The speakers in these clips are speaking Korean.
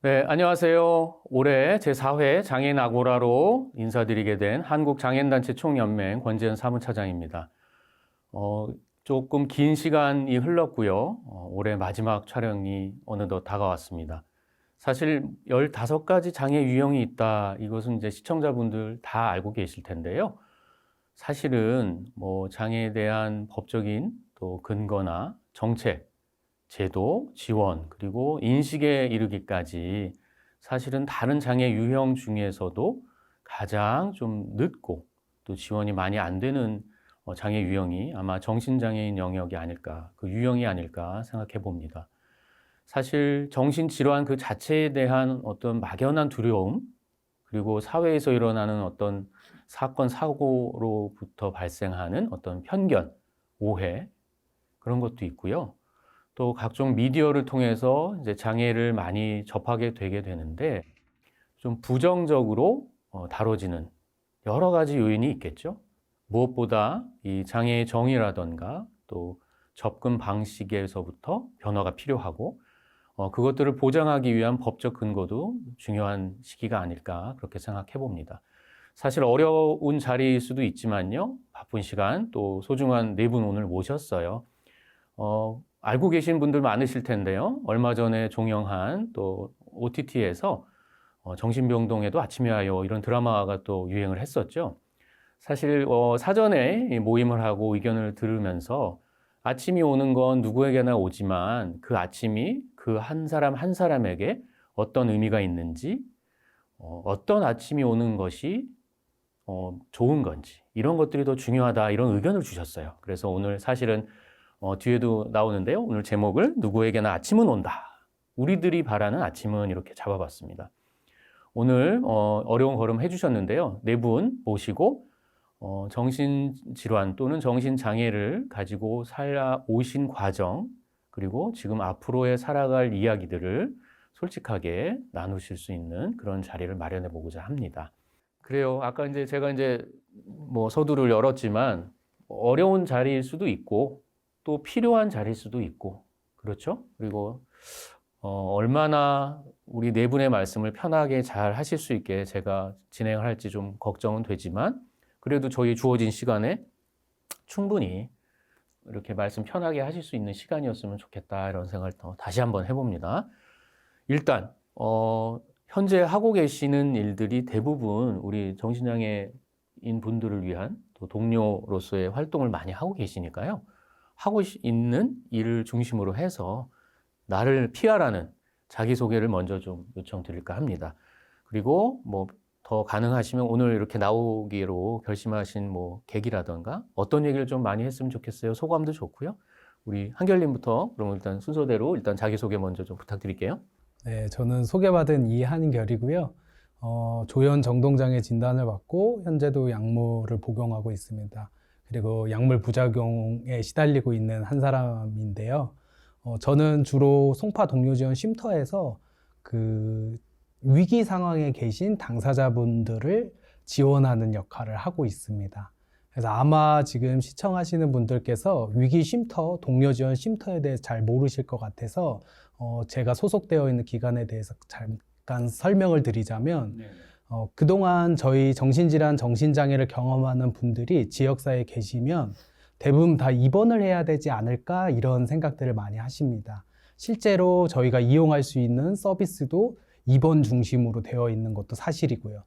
네, 안녕하세요. 올해 제4회 장애인 아고라로 인사드리게 된 한국장애인단체 총연맹 권재현 사무차장입니다. 조금 긴 시간이 흘렀고요. 올해 마지막 촬영이 어느덧 다가왔습니다. 사실 15가지 장애 유형이 있다. 이것은 이제 시청자분들 다 알고 계실 텐데요. 사실은 장애에 대한 법적인 또 근거나 정책, 제도, 지원, 그리고 인식에 이르기까지 사실은 다른 장애 유형 중에서도 가장 좀 늦고 또 지원이 많이 안 되는 장애 유형이 아마 정신장애인 영역이 아닐까, 그 유형이 아닐까 생각해 봅니다. 사실 정신질환 그 자체에 대한 어떤 막연한 두려움, 그리고 사회에서 일어나는 어떤 사건, 사고로부터 발생하는 어떤 편견, 오해, 그런 것도 있고요. 또 각종 미디어를 통해서 이제 장애를 많이 접하게 되게 되는데 좀 부정적으로 다뤄지는 여러 가지 요인이 있겠죠. 무엇보다 이 장애의 정의라던가 또 접근 방식에서부터 변화가 필요하고 그것들을 보장하기 위한 법적 근거도 중요한 시기가 아닐까 그렇게 생각해 봅니다. 사실 어려운 자리일 수도 있지만요. 바쁜 시간 또 소중한 네 분 오늘 모셨어요. 알고 계신 분들 많으실 텐데요. 얼마 전에 종영한 또 OTT에서 정신병동에도 아침이 와요 이런 드라마가 또 유행을 했었죠. 사실 사전에 모임을 하고 의견을 들으면서 아침이 오는 건 누구에게나 오지만 그 아침이 그 한 사람 한 사람에게 어떤 의미가 있는지, 어떤 아침이 오는 것이 좋은 건지 이런 것들이 더 중요하다 이런 의견을 주셨어요. 그래서 오늘 사실은 뒤에도 나오는데요. 오늘 제목을 누구에게나 아침은 온다. 우리들이 바라는 아침은 이렇게 잡아봤습니다. 오늘 어려운 걸음 해주셨는데요. 네 분 모시고 정신질환 또는 정신장애를 가지고 살아오신 과정 그리고 지금 앞으로의 살아갈 이야기들을 솔직하게 나누실 수 있는 그런 자리를 마련해 보고자 합니다. 그래요. 아까 이제 제가 서두를 열었지만 어려운 자리일 수도 있고 또 필요한 자리일 수도 있고 그렇죠? 그리고 얼마나 우리 네 분의 말씀을 편하게 잘 하실 수 있게 제가 진행을 할지 좀 걱정은 되지만 그래도 저희 주어진 시간에 충분히 이렇게 말씀 편하게 하실 수 있는 시간이었으면 좋겠다 이런 생각을 다시 한번 해봅니다. 일단 현재 하고 계시는 일들이 대부분 우리 정신장애인 분들을 위한 또 동료로서의 활동을 많이 하고 계시니까요. 하고 있는 일을 중심으로 해서 나를 피하라는 자기소개를 먼저 좀 요청드릴까 합니다. 그리고 더 가능하시면 오늘 이렇게 나오기로 결심하신 계기라던가 어떤 얘기를 좀 많이 했으면 좋겠어요. 소감도 좋고요. 우리 한결님부터 그럼 일단 순서대로 일단 자기소개 먼저 좀 부탁드릴게요. 네, 저는 소개받은 이한결이고요. 조현 정동장애 진단을 받고 현재도 약물을 복용하고 있습니다. 그리고 약물 부작용에 시달리고 있는 한 사람인데요. 저는 주로 송파 동료지원 쉼터에서 그 위기 상황에 계신 당사자분들을 지원하는 역할을 하고 있습니다. 그래서 아마 지금 시청하시는 분들께서 위기 쉼터, 동료 지원 쉼터에 대해서 잘 모르실 것 같아서 제가 소속되어 있는 기관에 대해서 잠깐 설명을 드리자면 그동안 저희 정신질환, 정신장애를 경험하는 분들이 지역사회에 계시면 대부분 다 입원을 해야 되지 않을까 이런 생각들을 많이 하십니다. 실제로 저희가 이용할 수 있는 서비스도 입원 중심으로 되어 있는 것도 사실이고요.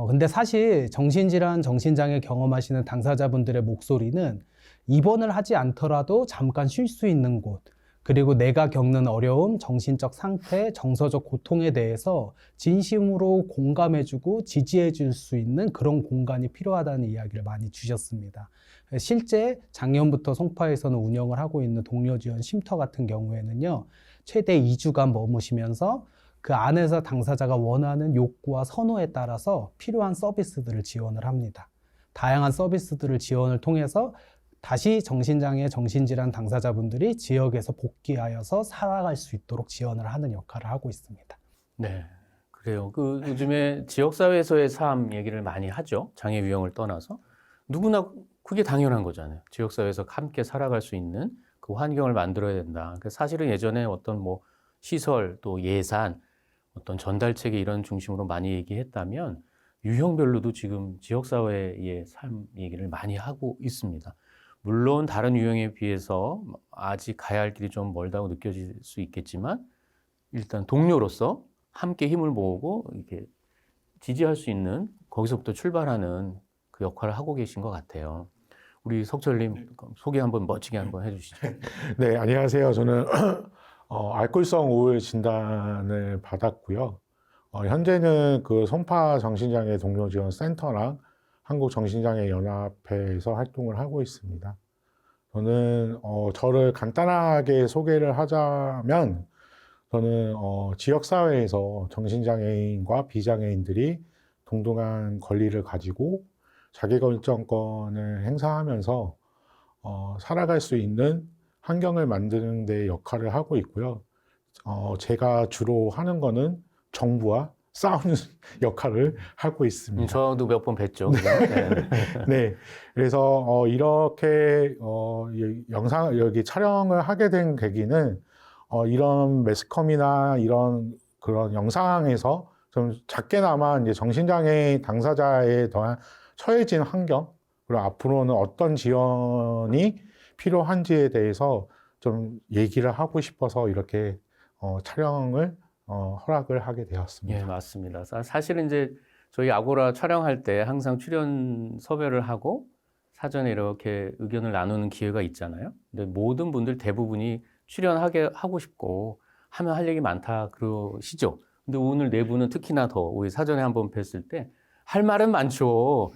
근데 사실 정신질환, 정신장애 경험하시는 당사자분들의 목소리는 입원을 하지 않더라도 잠깐 쉴 수 있는 곳, 그리고 내가 겪는 어려움, 정신적 상태, 정서적 고통에 대해서 진심으로 공감해주고 지지해줄 수 있는 그런 공간이 필요하다는 이야기를 많이 주셨습니다. 실제 작년부터 송파에서는 운영을 하고 있는 동료지원 쉼터 같은 경우에는요, 최대 2주간 머무시면서 그 안에서 당사자가 원하는 욕구와 선호에 따라서 필요한 서비스들을 지원을 합니다. 다양한 서비스들을 지원을 통해서 다시 정신장애, 정신질환 당사자분들이 지역에서 복귀하여서 살아갈 수 있도록 지원을 하는 역할을 하고 있습니다. 네, 그래요. 요즘에 지역사회에서의 삶 얘기를 많이 하죠. 장애 유형을 떠나서. 누구나 그게 당연한 거잖아요. 지역사회에서 함께 살아갈 수 있는 그 환경을 만들어야 된다. 사실은 예전에 어떤 시설 또 예산 어떤 전달책에 이런 중심으로 많이 얘기했다면 유형별로도 지금 지역사회의 삶 얘기를 많이 하고 있습니다. 물론 다른 유형에 비해서 아직 가야 할 길이 좀 멀다고 느껴질 수 있겠지만 일단 동료로서 함께 힘을 모으고 이렇게 지지할 수 있는 거기서부터 출발하는 그 역할을 하고 계신 것 같아요. 우리 석철님 소개 한번 멋지게 한번 해주시죠. 네, 안녕하세요. 저는 알코올성 우울 진단을 받았고요. 현재는 그 송파 정신장애 동료 지원 센터랑 한국정신장애 연합회에서 활동을 하고 있습니다. 저는 저를 간단하게 소개를 하자면 저는 지역사회에서 정신장애인과 비장애인들이 동등한 권리를 가지고 자기결정권을 행사하면서 살아갈 수 있는 환경을 만드는 데 역할을 하고 있고요. 제가 주로 하는 거는 정부와 싸우는 역할을 하고 있습니다. 저도 몇 번 뵀죠. 네. 네, 그래서 이렇게 영상 여기 촬영을 하게 된 계기는 이런 매스컴이나 이런 그런 영상에서 좀 작게나마 이제 정신장애 당사자에 대한 처해진 환경, 그리고 앞으로는 어떤 지원이 필요한지에 대해서 좀 얘기를 하고 싶어서 이렇게 촬영을 허락을 하게 되었습니다. 예, 맞습니다. 사실은 이제 저희 아고라 촬영할 때 항상 출연 섭외를 하고 사전에 이렇게 의견을 나누는 기회가 있잖아요. 근데 모든 분들 대부분이 하고 싶고 하면 할 얘기 많다 그러시죠. 근데 오늘 네 분은 특히나 더 우리 사전에 한번 뵀을 때 할 말은 많죠.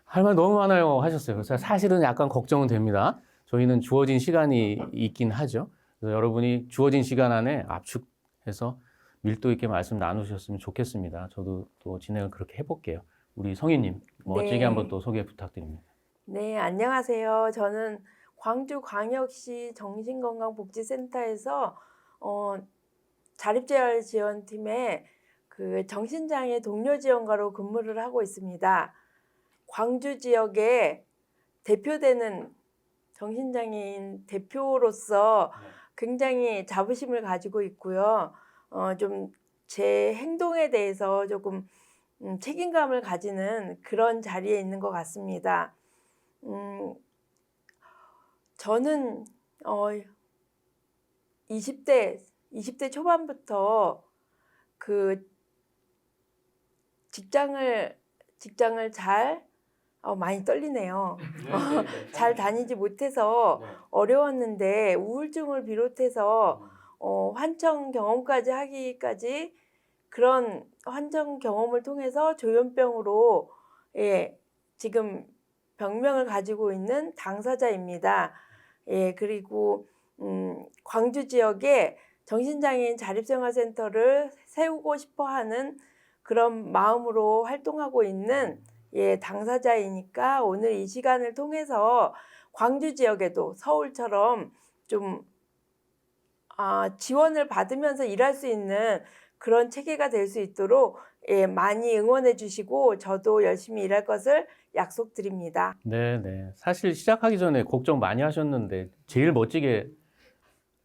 할 말 너무 많아요 하셨어요. 그래서 사실은 약간 걱정은 됩니다. 저희는 주어진 시간이 있긴 하죠. 그래서 여러분이 주어진 시간 안에 압축해서 밀도 있게 말씀 나누셨으면 좋겠습니다. 저도 또 진행을 그렇게 해볼게요. 우리 성희님 멋지게 네. 한번 또 소개 부탁드립니다. 네, 안녕하세요. 저는 광주광역시 정신건강복지센터에서 자립재활지원팀의 그 정신장애 동료 지원가로 근무를 하고 있습니다. 광주 지역에 대표되는 정신장애인 대표로서 굉장히 자부심을 가지고 있고요. 좀 제 행동에 대해서 조금 책임감을 가지는 그런 자리에 있는 것 같습니다. 저는 20대 초반부터 그 직장을 잘 많이 떨리네요. 잘 다니지 못해서 어려웠는데 우울증을 비롯해서 환청 경험까지 하기까지 그런 환청 경험을 통해서 조현병으로 지금 병명을 가지고 있는 당사자입니다. 그리고 광주 지역에 정신장애인 자립생활센터를 세우고 싶어하는 그런 마음으로 활동하고 있는 당사자이니까 오늘 이 시간을 통해서 광주 지역에도 서울처럼 좀 지원을 받으면서 일할 수 있는 그런 체계가 될 수 있도록 많이 응원해 주시고 저도 열심히 일할 것을 약속드립니다. 네. 사실 시작하기 전에 걱정 많이 하셨는데 제일 멋지게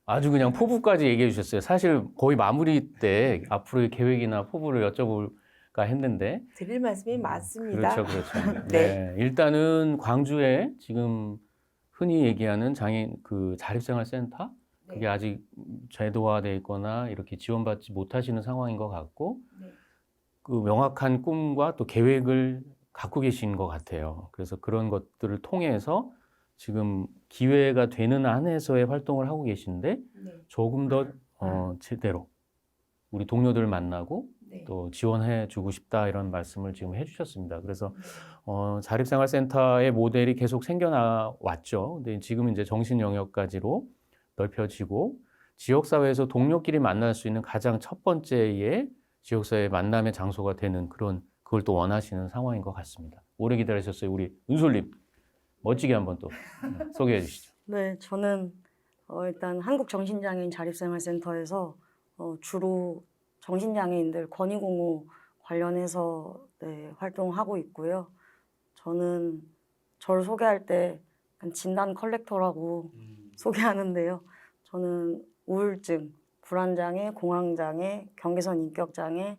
아주 그냥 포부까지 얘기해 주셨어요. 사실 거의 마무리 때 앞으로의 계획이나 포부를 여쭤볼까 했는데 드릴 말씀이 많습니다. 그렇죠. 네. 일단은 광주에 지금 흔히 얘기하는 장애인 그 자립생활센터 그게 아직 제도화되어 있거나 이렇게 지원받지 못하시는 상황인 것 같고 그 명확한 꿈과 또 계획을 갖고 계신 것 같아요. 그래서 그런 것들을 통해서 지금 기회가 되는 한에서의 활동을 하고 계신데 조금 더 제대로 우리 동료들을 만나고 또 지원해 주고 싶다 이런 말씀을 지금 해주셨습니다. 그래서 자립생활센터의 모델이 계속 생겨나왔죠. 근데 지금 이제 정신 영역까지로 넓혀지고 지역사회에서 동료끼리 만날 수 있는 가장 첫 번째의 지역사회 만남의 장소가 되는 그걸 또 원하시는 상황인 것 같습니다. 오래 기다리셨어요. 우리 은솔님 멋지게 한번 또 소개해 주시죠. 네, 저는 일단 한국정신장애인 자립생활센터에서 주로 정신장애인들 권익공호 관련해서 활동하고 있고요. 저는 저를 소개할 때 진단 컬렉터라고 소개하는데요. 저는 우울증, 불안장애, 공황장애, 경계선 인격장애,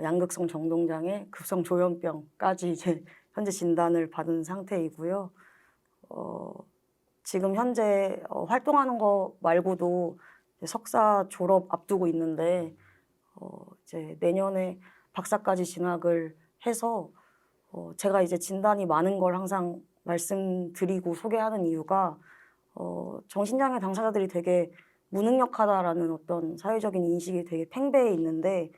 양극성 정동장애, 급성 조현병까지 이제 현재 진단을 받은 상태이고요. 지금 현재 활동하는 거 말고도 이제 석사 졸업 앞두고 있는데 이제 내년에 박사까지 진학을 해서 제가 이제 진단이 많은 걸 항상 말씀드리고 소개하는 이유가 정신장애 당사자들이 되게 무능력하다라는 어떤 사회적인 인식이 되게 팽배해 있는데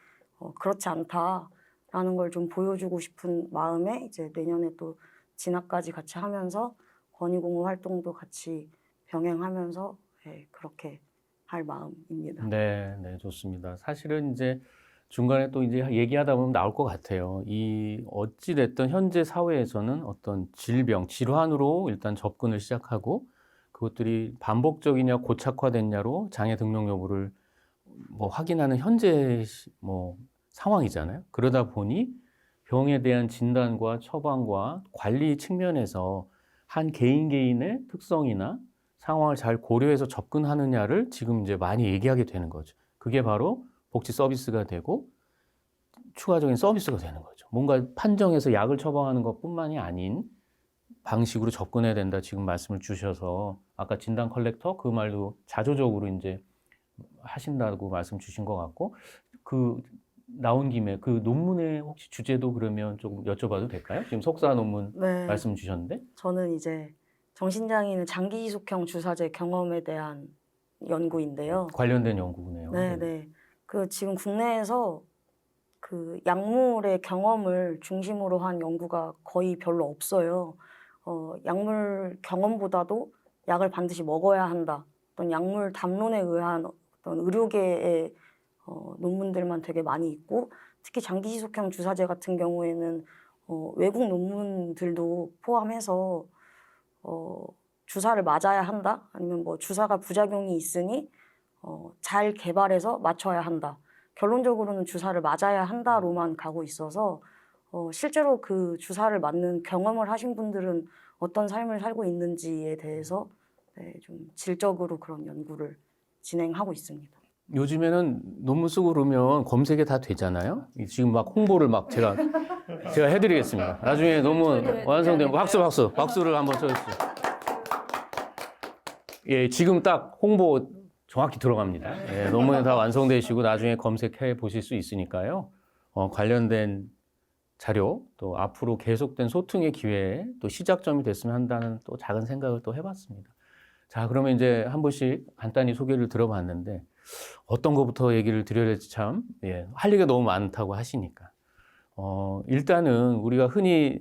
그렇지 않다라는 걸 좀 보여주고 싶은 마음에 이제 내년에 또 진학까지 같이 하면서 권익공호 활동도 같이 병행하면서 그렇게 할 마음입니다. 네, 네, 좋습니다. 사실은 이제 중간에 또 이제 얘기하다 보면 나올 것 같아요. 이 어찌됐든 현재 사회에서는 어떤 질병, 질환으로 일단 접근을 시작하고 그것들이 반복적이냐 고착화됐냐로 장애 등록 여부를 뭐 확인하는 현재 뭐 상황이잖아요. 그러다 보니 병에 대한 진단과 처방과 관리 측면에서 한 개인 개인의 특성이나 상황을 잘 고려해서 접근하느냐를 지금 이제 많이 얘기하게 되는 거죠. 그게 바로 복지 서비스가 되고 추가적인 서비스가 되는 거죠. 뭔가 판정해서 약을 처방하는 것뿐만이 아닌 방식으로 접근해야 된다. 지금 말씀을 주셔서 아까 진단 컬렉터 그 말도 자조적으로 이제 하신다고 말씀 주신 것 같고 그 나온 김에 그 논문의 혹시 주제도 그러면 조금 여쭤봐도 될까요? 지금 석사 논문 네, 말씀 주셨는데 저는 이제 정신장애인의 장기 지속형 주사제 경험에 대한 연구인데요. 관련된 연구네요. 네, 네. 그 지금 국내에서 그 약물의 경험을 중심으로 한 연구가 거의 별로 없어요. 약물 경험보다도 약을 반드시 먹어야 한다. 어떤 약물 담론에 의한 어떤 의료계의 논문들만 되게 많이 있고, 특히 장기 지속형 주사제 같은 경우에는 외국 논문들도 포함해서 주사를 맞아야 한다. 아니면 뭐 주사가 부작용이 있으니 잘 개발해서 맞춰야 한다. 결론적으로는 주사를 맞아야 한다로만 가고 있어서 실제로 그 주사를 맞는 경험을 하신 분들은 어떤 삶을 살고 있는지에 대해서 좀 질적으로 그런 연구를 진행하고 있습니다. 요즘에는 논문 쓰고 그러면 검색이 다 되잖아요. 지금 막 홍보를 막 제가 해드리겠습니다. 나중에 논문 완성되면 박수를 한번 쳐주세요. 예, 지금 딱 홍보 정확히 들어갑니다. 예, 논문이 다 완성되시고 나중에 검색해 보실 수 있으니까요. 관련된 자료 또 앞으로 계속된 소통의 기회에 또 시작점이 됐으면 한다는 또 작은 생각을 또 해봤습니다. 자, 그러면 이제 한 번씩 간단히 소개를 들어봤는데 어떤 것부터 얘기를 드려야 될지 참, 예, 할 얘기가 너무 많다고 하시니까. 일단은 우리가 흔히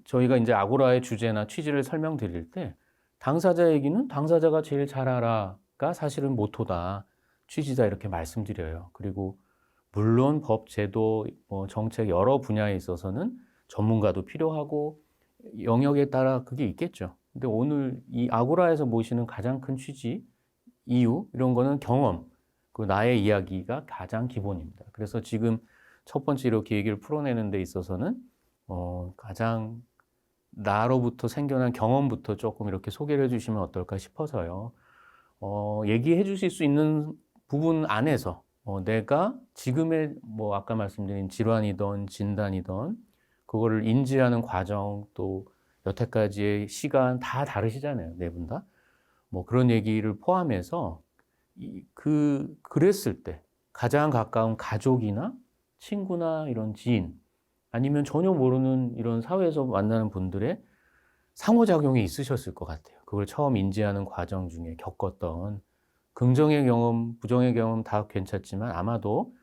저희가 이제 아고라의 주제나 취지를 설명드릴 때 당사자 얘기는 당사자가 제일 잘 알아가 사실은 모토다, 취지다 이렇게 말씀드려요. 그리고 물론 법, 제도, 정책 여러 분야에 있어서는 전문가도 필요하고 영역에 따라 그게 있겠죠. 근데 오늘 이 아고라에서 모시는 가장 큰 취지, 이유 이런 거는 경험, 그 나의 이야기가 가장 기본입니다. 그래서 지금 첫 번째 이렇게 얘기를 풀어내는 데 있어서는 가장 나로부터 생겨난 경험부터 조금 이렇게 소개를 해주시면 어떨까 싶어서요. 얘기해 주실 수 있는 부분 안에서 내가 지금의 뭐 아까 말씀드린 질환이든 진단이든 그거를 인지하는 과정 또 여태까지의 시간 다 다르시잖아요. 네 분 다. 뭐 그런 얘기를 포함해서 그랬을 때 가장 가까운 가족이나 친구나 이런 지인 아니면 전혀 모르는 이런 사회에서 만나는 분들의 상호작용이 있으셨을 것 같아요. 그걸 처음 인지하는 과정 중에 겪었던 긍정의 경험, 부정의 경험 다 괜찮지만 아마도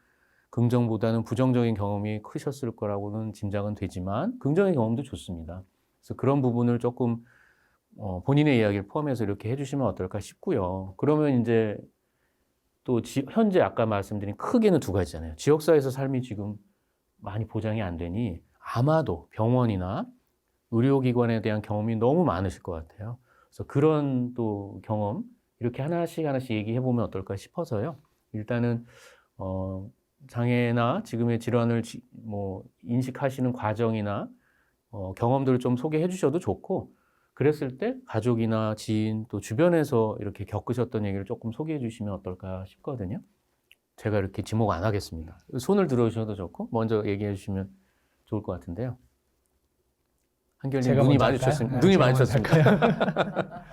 긍정보다는 부정적인 경험이 크셨을 거라고는 짐작은 되지만 긍정의 경험도 좋습니다. 그래서 그런 부분을 조금 본인의 이야기를 포함해서 이렇게 해주시면 어떨까 싶고요. 그러면 이제 또 현재 아까 말씀드린 크게는 두 가지잖아요. 지역사회에서 삶이 지금 많이 보장이 안 되니 아마도 병원이나 의료기관에 대한 경험이 너무 많으실 것 같아요. 그래서 그런 또 경험 이렇게 하나씩 얘기해 보면 어떨까 싶어서요. 일단은 장애나 지금의 질환을 뭐 인식하시는 과정이나 경험들을 좀 소개해 주셔도 좋고 그랬을 때 가족이나 지인 또 주변에서 이렇게 겪으셨던 얘기를 조금 소개해 주시면 어떨까 싶거든요. 제가 이렇게 지목 안 하겠습니다. 손을 들어주셔도 좋고 먼저 얘기해 주시면 좋을 것 같은데요. 한결님 제가 눈이 먼저 할까요? 마주쳤습니다. 네, 눈이 제가 먼저 마주쳤습니다.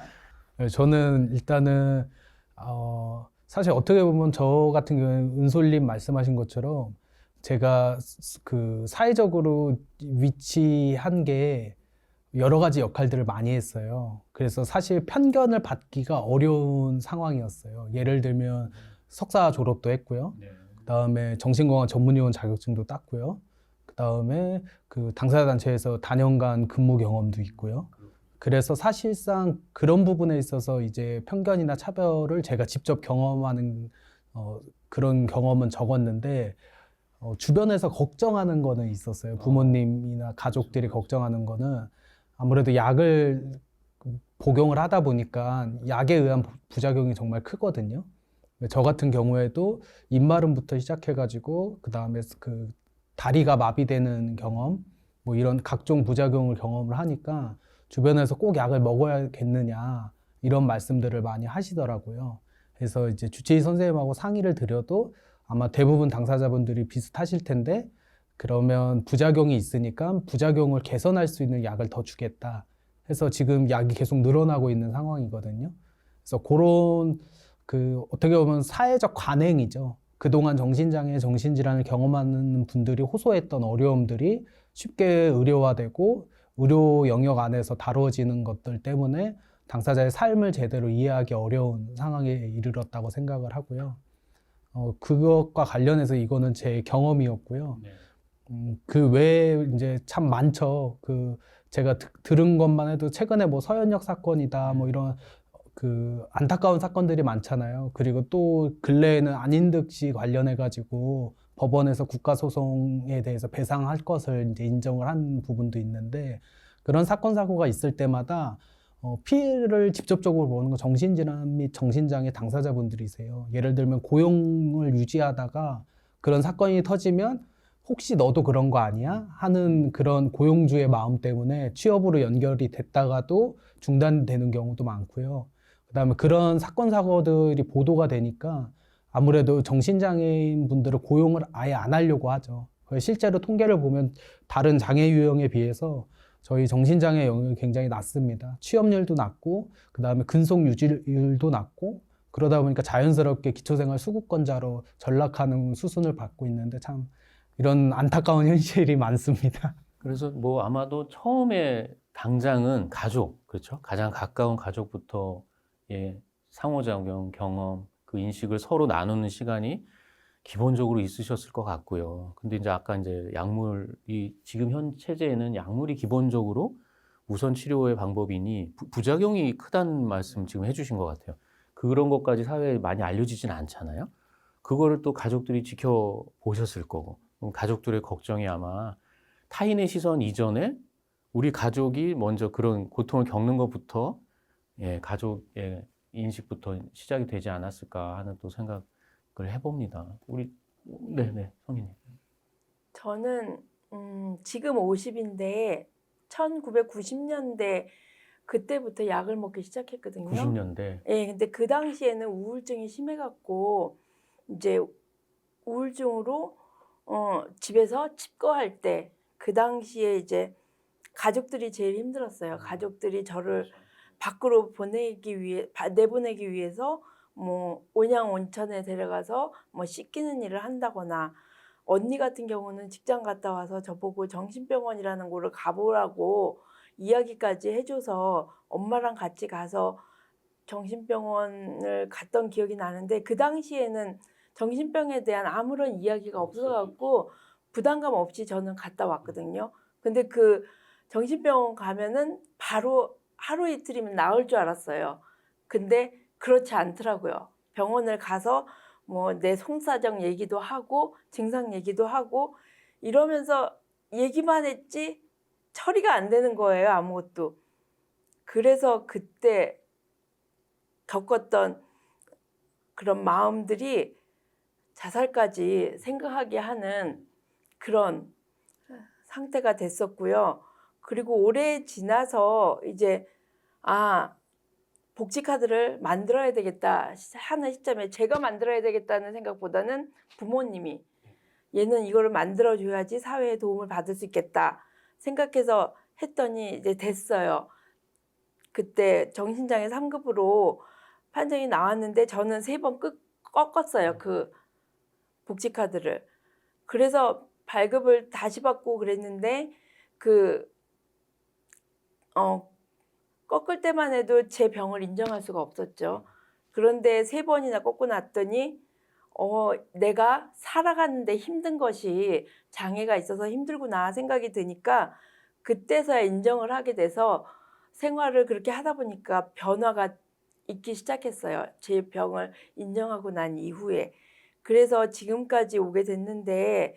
네, 저는 일단은 사실 어떻게 보면 저 같은 경우는 은솔님 말씀하신 것처럼 제가 그 사회적으로 위치한 게 여러 가지 역할들을 많이 했어요. 그래서 사실 편견을 받기가 어려운 상황이었어요. 예를 들면 석사 졸업도 했고요. 그다음에 정신건강 전문의원 자격증도 땄고요. 그다음에 그 당사자단체에서 다년간 근무 경험도 있고요. 그래서 사실상 그런 부분에 있어서 이제 편견이나 차별을 제가 직접 경험하는 그런 경험은 적었는데 주변에서 걱정하는 거는 있었어요. 부모님이나 가족들이 걱정하는 거는 아무래도 약을 복용을 하다 보니까 약에 의한 부작용이 정말 크거든요. 저 같은 경우에도 입마름부터 시작해가지고 그 다음에 그 다리가 마비되는 경험, 뭐 이런 각종 부작용을 경험을 하니까 주변에서 꼭 약을 먹어야겠느냐 이런 말씀들을 많이 하시더라고요. 그래서 이제 주치의 선생님하고 상의를 드려도 아마 대부분 당사자분들이 비슷하실 텐데 그러면 부작용이 있으니까 부작용을 개선할 수 있는 약을 더 주겠다 해서 지금 약이 계속 늘어나고 있는 상황이거든요. 그래서 그런 그 어떻게 보면 사회적 관행이죠. 그동안 정신장애, 정신질환을 경험하는 분들이 호소했던 어려움들이 쉽게 의료화되고 의료 영역 안에서 다루어지는 것들 때문에 당사자의 삶을 제대로 이해하기 어려운 상황에 이르렀다고 생각을 하고요. 그것과 관련해서 이거는 제 경험이었고요. 그 외에 이제 참 많죠. 그 제가 들은 것만 해도 최근에 뭐 서현역 사건이다, 뭐 이런 그 안타까운 사건들이 많잖아요. 그리고 또 근래에는 안인득 씨 관련해 가지고 법원에서 국가소송에 대해서 배상할 것을 이제 인정을 한 부분도 있는데 그런 사건 사고가 있을 때마다 피해를 직접적으로 보는 건 정신질환 및 정신장애 당사자분들이세요. 예를 들면 고용을 유지하다가 그런 사건이 터지면 혹시 너도 그런 거 아니야? 하는 그런 고용주의 마음 때문에 취업으로 연결이 됐다가도 중단되는 경우도 많고요. 그다음에 그런 사건 사고들이 보도가 되니까 아무래도 정신장애인 분들을 고용을 아예 안 하려고 하죠. 실제로 통계를 보면 다른 장애 유형에 비해서 저희 정신장애 영역이 굉장히 낮습니다. 취업률도 낮고 그다음에 근속 유지율도 낮고 그러다 보니까 자연스럽게 기초생활 수급권자로 전락하는 수순을 밟고 있는데 참 이런 안타까운 현실이 많습니다. 그래서 뭐 아마도 처음에 당장은 가족, 그렇죠? 가장 가까운 가족부터 상호작용, 경험, 그 인식을 서로 나누는 시간이 기본적으로 있으셨을 것 같고요. 근데 이제 아까 이제 약물이 지금 현 체제에는 약물이 기본적으로 우선 치료의 방법이니 부작용이 크다는 말씀 지금 해주신 것 같아요. 그런 것까지 사회에 많이 알려지진 않잖아요. 그거를 또 가족들이 지켜보셨을 거고, 가족들의 걱정이 아마 타인의 시선 이전에 우리 가족이 먼저 그런 고통을 겪는 것부터 가족의 인식부터 시작이 되지 않았을까 하는 또 생각을 해봅니다. 우리 네네 성인님. 저는 지금 50인데 1990년대 그때부터 약을 먹기 시작했거든요. 90년대. 예, 근데 그 당시에는 우울증이 심해갖고 이제 우울증으로 집에서 칩거할 때 그 당시에 이제 가족들이 제일 힘들었어요. 가족들이 저를 밖으로 내보내기 위해서 뭐 온양 온천에 데려가서 뭐 씻기는 일을 한다거나 언니 같은 경우는 직장 갔다 와서 저보고 정신병원이라는 곳을 가보라고 이야기까지 해줘서 엄마랑 같이 가서 정신병원을 갔던 기억이 나는데 그 당시에는 정신병에 대한 아무런 이야기가 없어갖고 부담감 없이 저는 갔다 왔거든요. 근데 그 정신병원 가면은 바로 하루 이틀이면 나을 줄 알았어요. 근데 그렇지 않더라고요. 병원을 가서 뭐 내 속사정 얘기도 하고 증상 얘기도 하고 이러면서 얘기만 했지 처리가 안 되는 거예요, 아무것도. 그래서 그때 겪었던 그런 마음들이 자살까지 생각하게 하는 그런 상태가 됐었고요. 그리고 오래 지나서 이제 아, 복지카드를 만들어야 되겠다 하는 시점에 제가 만들어야 되겠다는 생각보다는 부모님이 얘는 이거를 만들어줘야지 사회에 도움을 받을 수 있겠다 생각해서 했더니 이제 됐어요. 그때 정신장애 3급으로 판정이 나왔는데 저는 3번 꺾었어요. 그 복지카드를. 그래서 발급을 다시 받고 그랬는데 꺾을 때만 해도 제 병을 인정할 수가 없었죠. 그런데 3번이나 꺾고 났더니 내가 살아가는데 힘든 것이 장애가 있어서 힘들구나 생각이 드니까 그때서야 인정을 하게 돼서 생활을 그렇게 하다 보니까 변화가 있기 시작했어요. 제 병을 인정하고 난 이후에. 그래서 지금까지 오게 됐는데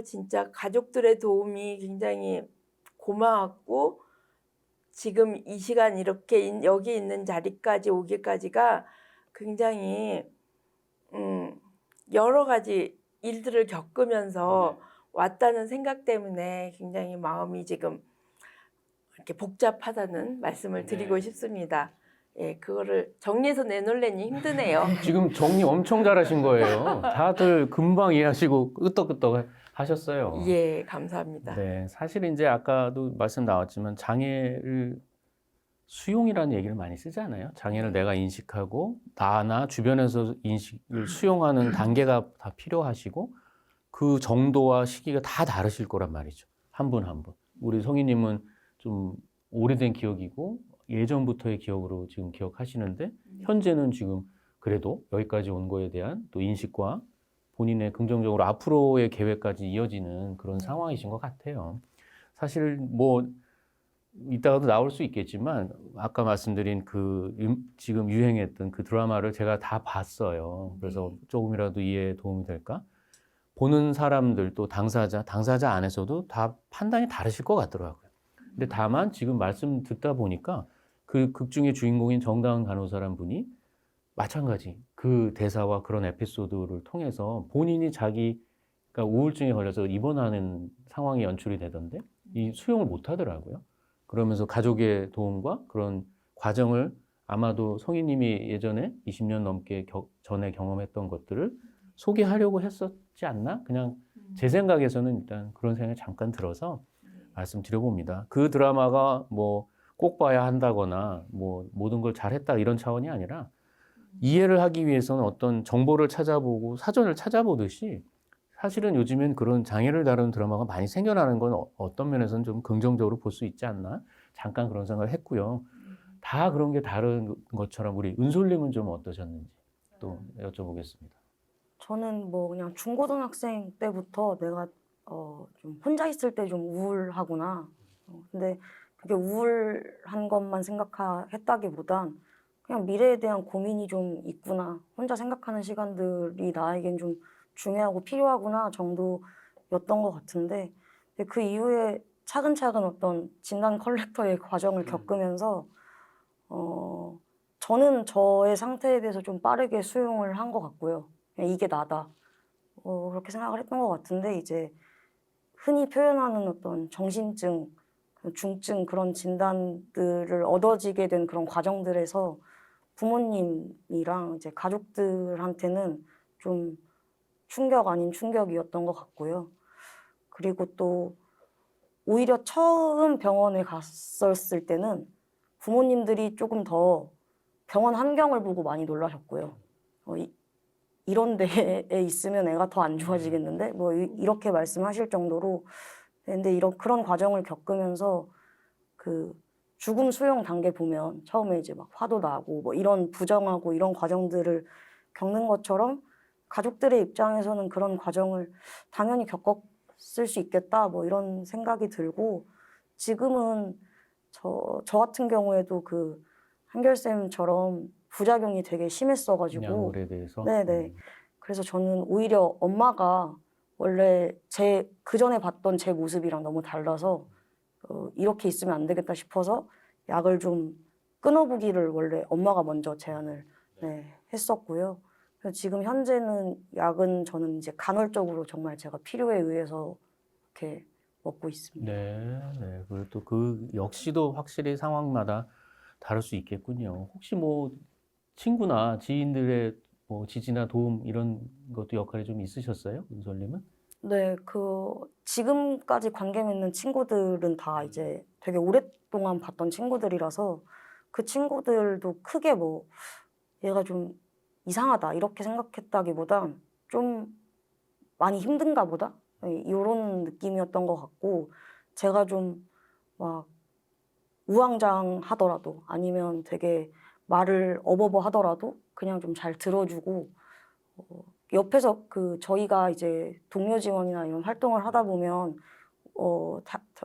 진짜 가족들의 도움이 굉장히 고마웠고 지금 이 시간 이렇게 여기 있는 자리까지 오기까지가 굉장히 여러 가지 일들을 겪으면서 왔다는 생각 때문에 굉장히 마음이 지금 이렇게 복잡하다는 말씀을 드리고 싶습니다. 예, 그거를 정리해서 내놓으려니 힘드네요. 지금 정리 엄청 잘하신 거예요. 다들 금방 이해하시고 끄떡끄떡 하셨어요. 예, 감사합니다. 네, 사실 이제 아까도 말씀 나왔지만 장애를 수용이라는 얘기를 많이 쓰잖아요. 장애를 내가 인식하고 나나 주변에서 인식을 수용하는 단계가 다 필요하시고 그 정도와 시기가 다 다르실 거란 말이죠. 한 분 한 분. 우리 성희님은 좀 오래된 기억이고 예전부터의 기억으로 지금 기억하시는데 현재는 지금 그래도 여기까지 온 거에 대한 또 인식과 본인의 긍정적으로 앞으로의 계획까지 이어지는 그런 상황이신 것 같아요. 사실 뭐 이따가도 나올 수 있겠지만 아까 말씀드린 그 지금 유행했던 그 드라마를 제가 다 봤어요. 그래서 조금이라도 이해에 도움이 될까? 보는 사람들 또 당사자 안에서도 다 판단이 다르실 것 같더라고요. 근데 다만 지금 말씀 듣다 보니까 그 극 중의 주인공인 정다은 간호사란 분이 마찬가지 그 대사와 그런 에피소드를 통해서 본인이 자기가 우울증에 걸려서 입원하는 상황이 연출이 되던데 이 수용을 못 하더라고요. 그러면서 가족의 도움과 그런 과정을 아마도 성희님이 예전에 20년 넘게 전에 경험했던 것들을 소개하려고 했었지 않나? 그냥 제 생각에서는 일단 그런 생각이 잠깐 들어서 말씀드려봅니다. 그 드라마가 뭐 꼭 봐야 한다거나 뭐 모든 걸 잘했다 이런 차원이 아니라 이해를 하기 위해서는 어떤 정보를 찾아보고 사전을 찾아보듯이 사실은 요즘엔 그런 장애를 다루는 드라마가 많이 생겨나는 건 어떤 면에서는 좀 긍정적으로 볼 수 있지 않나? 잠깐 그런 생각을 했고요. 다 그런 게 다른 것처럼 우리 은솔님은 좀 어떠셨는지 또 여쭤보겠습니다. 저는 뭐 그냥 중고등학생 때부터 내가 좀 혼자 있을 때 좀 우울하구나. 근데 그게 우울한 것만 생각했다기보단 그냥 미래에 대한 고민이 좀 있구나. 혼자 생각하는 시간들이 나에겐 좀 중요하고 필요하구나 정도였던 것 같은데 근데 그 이후에 차근차근 어떤 진단 컬렉터의 과정을 겪으면서 저는 저의 상태에 대해서 좀 빠르게 수용을 한 것 같고요. 그냥 이게 나다. 그렇게 생각을 했던 것 같은데 이제 흔히 표현하는 어떤 정신증, 중증 그런 진단들을 얻어지게 된 그런 과정들에서 부모님이랑 이제 가족들한테는 좀 충격 아닌 충격이었던 것 같고요. 그리고 또 오히려 처음 병원에 갔었을 때는 부모님들이 조금 더 병원 환경을 보고 많이 놀라셨고요. 이런 데에 있으면 애가 더 안 좋아지겠는데? 뭐 이렇게 말씀하실 정도로 근데 그런 과정을 겪으면서 그 죽음 수용 단계 보면 처음에 이제 막 화도 나고 뭐 이런 부정하고 이런 과정들을 겪는 것처럼 가족들의 입장에서는 그런 과정을 당연히 겪었을 수 있겠다 뭐 이런 생각이 들고 지금은 저 같은 경우에도 그 한결쌤처럼 부작용이 되게 심했어가지고 약물에 대해서 네네 그래서 저는 오히려 엄마가 원래 그 전에 봤던 제 모습이랑 너무 달라서 이렇게 있으면 안 되겠다 싶어서 약을 좀 끊어보기를 원래 엄마가 먼저 제안을 했었고요. 그래서 지금 현재는 약은 저는 이제 간헐적으로 정말 제가 필요에 의해서 이렇게 먹고 있습니다. 네, 네. 그리고 또 그 역시도 확실히 상황마다 다를 수 있겠군요. 혹시 뭐 친구나 지인들의 뭐 지지나 도움 이런 것도 역할이 좀 있으셨어요? 은솔님은? 네, 지금까지 관계 맺는 친구들은 다 이제 되게 오랫동안 봤던 친구들이라서 그 친구들도 크게 뭐 얘가 좀 이상하다 이렇게 생각했다기보단 좀 많이 힘든가 보다 이런 느낌이었던 것 같고 제가 좀 막 우왕좌왕하더라도 아니면 되게 말을 어버버 하더라도 그냥 좀 잘 들어주고 옆에서 저희가 이제 동료 지원이나 이런 활동을 하다 보면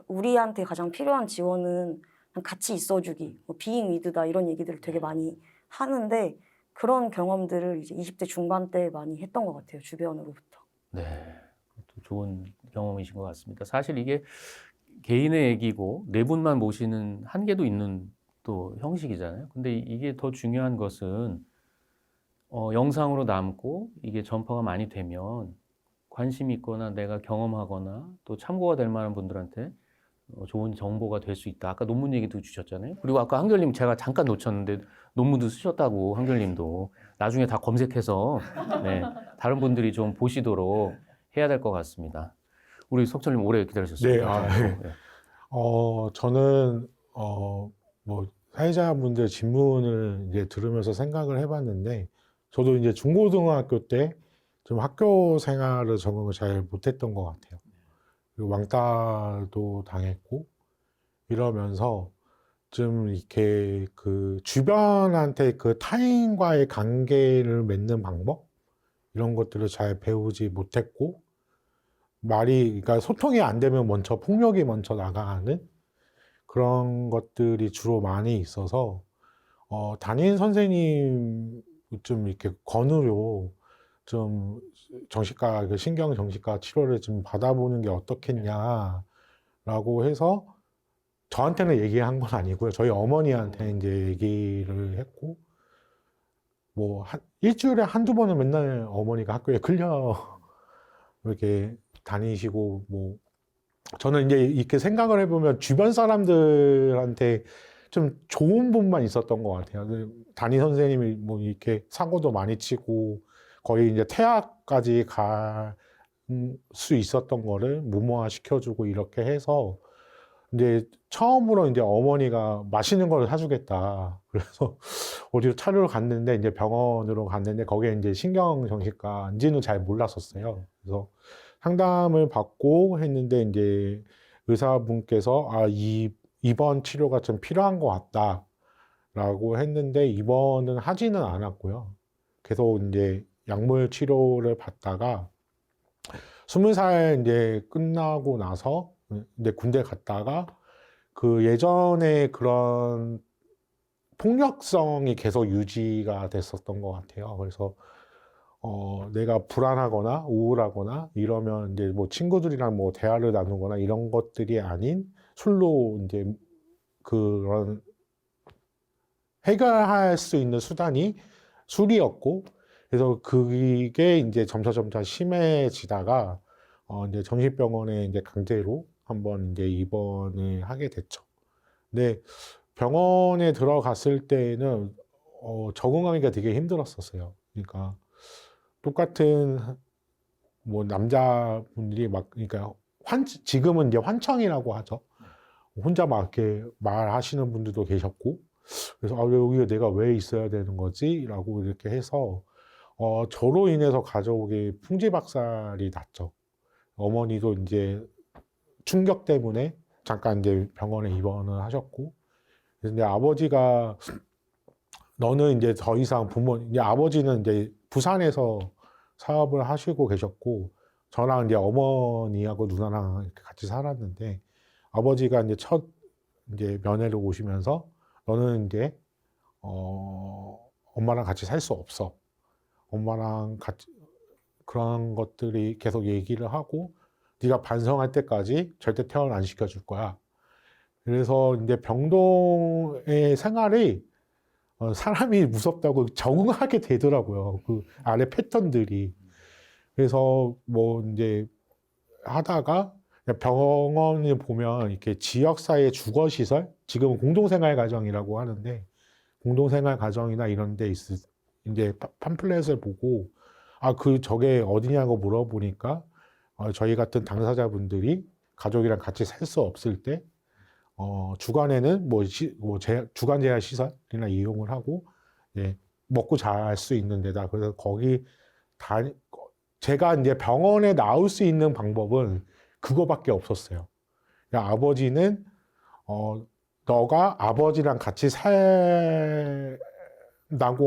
우리한테 가장 필요한 지원은 그냥 같이 있어주기, 뭐 being with다 이런 얘기들을 되게 많이 하는데 그런 경험들을 이제 20대 중반 때 많이 했던 것 같아요, 주변으로부터. 네, 또 좋은 경험이신 것 같습니다. 사실 이게 개인의 얘기고 네 분만 모시는 한계도 있는 또 형식이잖아요. 근데 이게 더 중요한 것은 영상으로 남고 이게 전파가 많이 되면 관심 있거나 내가 경험하거나 또 참고가 될 만한 분들한테 좋은 정보가 될 수 있다. 아까 논문 얘기도 주셨잖아요. 그리고 아까 한결님 제가 잠깐 놓쳤는데 논문도 쓰셨다고 한결님도 나중에 다 검색해서 네, 다른 분들이 좀 보시도록 해야 될 것 같습니다. 우리 석철님 오래 기다리셨어요. 네, 네. 저는 뭐 사회자분들 질문을 이제 들으면서 생각을 해봤는데 저도 이제 중고등학교 때 좀 학교 생활을 적응을 잘 못했던 것 같아요. 그리고 왕따도 당했고 이러면서 좀 이렇게 그 주변한테 그 타인과의 관계를 맺는 방법 이런 것들을 잘 배우지 못했고 그러니까 소통이 안 되면 먼저 폭력이 먼저 나가는 그런 것들이 주로 많이 있어서 담임 선생님 좀 이렇게 권유로 좀 정신과 신경 정신과 치료를 좀 받아보는 게 어떻겠냐라고 해서 저한테는 얘기한 건 아니고요. 저희 어머니한테 이제 얘기를 했고 뭐 일주일에 한두 번은 맨날 어머니가 학교에 끌려 이렇게 다니시고 뭐 저는 이제 이렇게 생각을 해보면 주변 사람들한테 좀 좋은 분만 있었던 것 같아요. 담임 선생님이 뭐 이렇게 사고도 많이 치고 거의 이제 퇴학까지 갈 수 있었던 거를 무모화 시켜주고 이렇게 해서 이제 처음으로 이제 어머니가 맛있는 걸 사주겠다. 그래서 어디로 차를 갔는데 이제 병원으로 갔는데 거기에 이제 신경정신과인지는 잘 몰랐었어요. 그래서 상담을 받고 했는데 이제 의사분께서 입원 치료가 좀 필요한 것 같다라고 했는데 입원은 하지는 않았고요. 계속 이제 약물 치료를 받다가 20살 이제 끝나고 나서 이제 군대 갔다가 그 예전에 그런 폭력성이 계속 유지가 됐었던 것 같아요. 그래서 내가 불안하거나 우울하거나 이러면 이제 뭐 친구들이랑 뭐 대화를 나누거나 이런 것들이 아닌 술로 이제 그런 해결할 수 있는 수단이 술이었고 그래서 그게 이제 점차 심해지다가 이제 정신병원에 이제 강제로 한번 이제 입원을 하게 됐죠. 근데 병원에 들어갔을 때는 적응하기가 되게 힘들었었어요. 그러니까 똑같은 뭐 남자분들이 막 그러니까 지금은 이제 환청이라고 하죠. 혼자 막 이렇게 말하시는 분들도 계셨고 그래서 여기 내가 왜 있어야 되는 거지? 라고 이렇게 해서 저로 인해서 가족이 풍지박살이 났죠. 어머니도 이제 충격 때문에 잠깐 이제 병원에 입원을 하셨고 그래서 이제 아버지가 너는 이제 더 이상 이제 아버지는 이제 부산에서 사업을 하시고 계셨고 저랑 이제 어머니하고 누나랑 이렇게 같이 살았는데 아버지가 이제 이제 면회를 오시면서 너는 이제 엄마랑 같이 살 수 없어. 엄마랑 같이 그런 것들이 계속 얘기를 하고 네가 반성할 때까지 절대 퇴원 안 시켜줄 거야. 그래서 이제 병동의 생활이 사람이 무섭다고 적응하게 되더라고요. 그 안에 패턴들이. 그래서 뭐 이제 하다가 병원을 보면 이렇게 지역사회 주거시설, 지금은 공동생활가정이라고 하는데, 공동생활가정이나 이런 데 이제 팜플렛을 보고, 저게 어디냐고 물어보니까, 저희 같은 당사자분들이 가족이랑 같이 살 수 없을 때, 주간에는 주간 재활 시설이나 이용을 하고, 예, 먹고 잘 수 있는 데다. 그래서 제가 이제 병원에 나올 수 있는 방법은 그거밖에 없었어요. 그러니까 아버지는, 너가 아버지랑 같이 살다고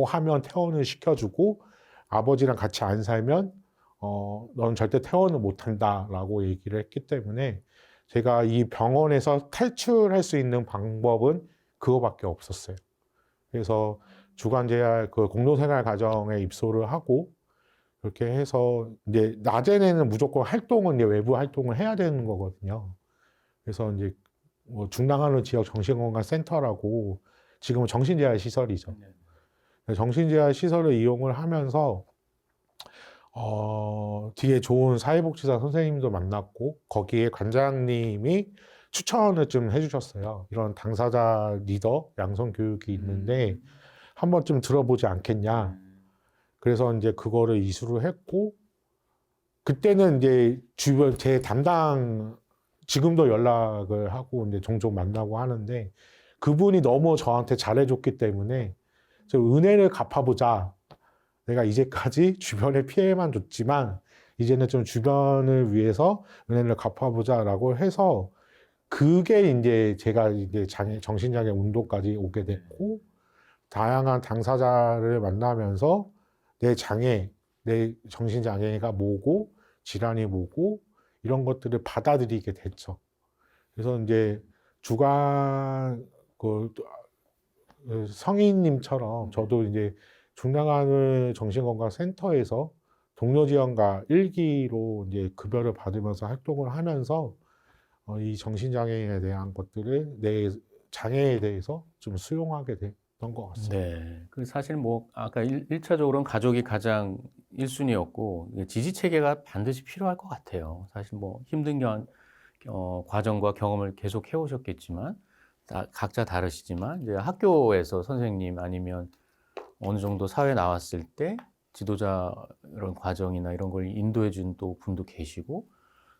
하면 퇴원을 시켜주고, 아버지랑 같이 안 살면, 넌 절대 퇴원을 못 한다라고 얘기를 했기 때문에, 제가 이 병원에서 탈출할 수 있는 방법은 그거밖에 없었어요. 그래서 주간재활 그 공동생활 가정에 입소를 하고, 그렇게 해서 이제 낮에는 무조건 이제 외부 활동을 해야 되는 거거든요. 그래서 이제 중랑한우 지역 정신건강센터라고 지금은 정신재활 시설이죠. 정신재활 시설을 이용을 하면서 뒤에 좋은 사회복지사 선생님도 만났고, 거기에 관장님이 추천을 좀 해주셨어요. 이런 당사자 리더 양성 교육이 있는데 한번 좀 들어보지 않겠냐. 그래서 이제 그거를 이수를 했고, 그때는 이제 주변 제 담당, 지금도 연락을 하고 이제 종종 만나고 하는데, 그분이 너무 저한테 잘해줬기 때문에 좀 은혜를 갚아보자. 내가 이제까지 주변에 피해만 줬지만 이제는 좀 주변을 위해서 은혜를 갚아보자라고 해서, 그게 이제 제가 이제 정신장애 운동까지 오게 됐고, 다양한 당사자를 만나면서 내 정신장애가 뭐고 질환이 뭐고 이런 것들을 받아들이게 됐죠. 그래서 이제 주간 성인님처럼 저도 이제 중랑한우 정신건강센터에서 동료지원가 1기로 이제 급여를 받으면서 활동을 하면서 이 정신장애에 대한 것들을, 내 장애에 대해서 좀 수용하게 됐던 것 같습니다. 네. 그 사실 아까 1차적으로는 가족이 가장 1순위였고, 지지 체계가 반드시 필요할 것 같아요. 사실 힘든 과정과 경험을 계속 해오셨겠지만, 각자 다르시지만, 이제 학교에서 선생님 아니면 어느 정도 사회에 나왔을 때 지도자 이런 과정이나 이런 걸 인도해 준 또 분도 계시고,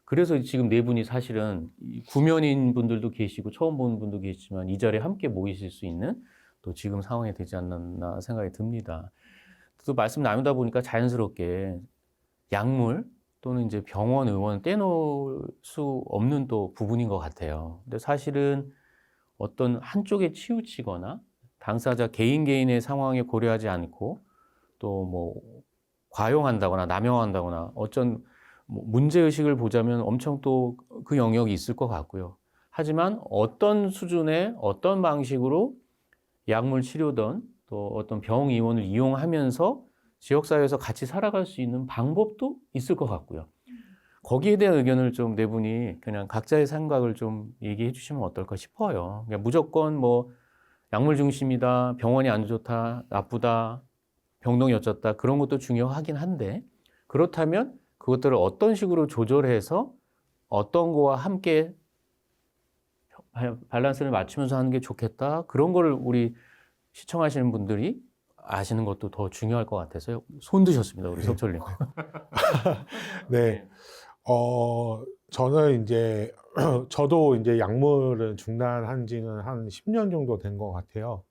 그래서 지금 네 분이 사실은 구면인 분들도 계시고 처음 본 분도 계시지만 이 자리에 함께 모이실 수 있는 또 지금 상황이 되지 않았나 생각이 듭니다. 또 말씀 나누다 보니까 자연스럽게 약물 또는 이제 병원 의원 떼놓을 수 없는 또 부분인 것 같아요. 근데 사실은 어떤 한쪽에 치우치거나 당사자 개인의 상황에 고려하지 않고 또 과용한다거나 남용한다거나 어쩐 문제의식을 보자면 엄청 또 그 영역이 있을 것 같고요. 하지만 어떤 수준의 어떤 방식으로 약물 치료든 또 어떤 병 의원을 이용하면서 지역사회에서 같이 살아갈 수 있는 방법도 있을 것 같고요. 거기에 대한 의견을 좀 네 분이 그냥 각자의 생각을 좀 얘기해 주시면 어떨까 싶어요. 그러니까 무조건 약물 중심이다, 병원이 안 좋다, 나쁘다, 병동이 어쩌다 그런 것도 중요하긴 한데, 그렇다면 그것들을 어떤 식으로 조절해서 어떤 거와 함께 밸런스를 맞추면서 하는 게 좋겠다. 그런 거를 우리 시청하시는 분들이 아시는 것도 더 중요할 것 같아서요. 손 드셨습니다, 우리 석철님. 네. 저는 이제, 저도 이제 약물을 중단한 지는 한 10년 정도 된 것 같아요.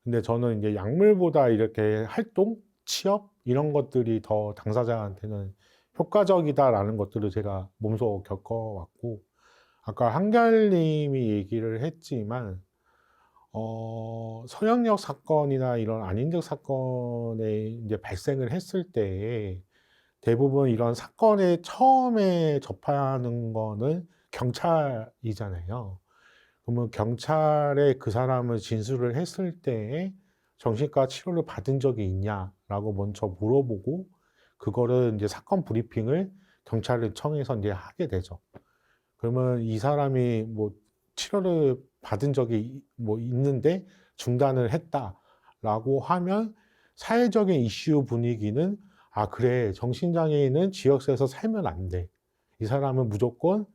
근데 저는 이제 약물보다 이렇게 활동, 취업, 이런 것들이 더 당사자한테는 효과적이다라는 것들을 제가 몸소 겪어왔고, 아까 한결님이 얘기를 했지만, 서영역 사건이나 이런 안인득 사건에 이제 발생을 했을 때 대부분 이런 사건에 처음에 접하는 거는 경찰이잖아요. 그러면 경찰에 그 사람을 진술을 했을 때 정신과 치료를 받은 적이 있냐라고 먼저 물어보고, 그거를 이제 사건 브리핑을 경찰청에서 이제 하게 되죠. 그러면 이 사람이 치료를 받은 적이 있는데 중단을 했다라고 하면 사회적인 이슈 분위기는, 그래, 정신장애인은 지역사회에서 살면 안 돼. 이 사람은 무조건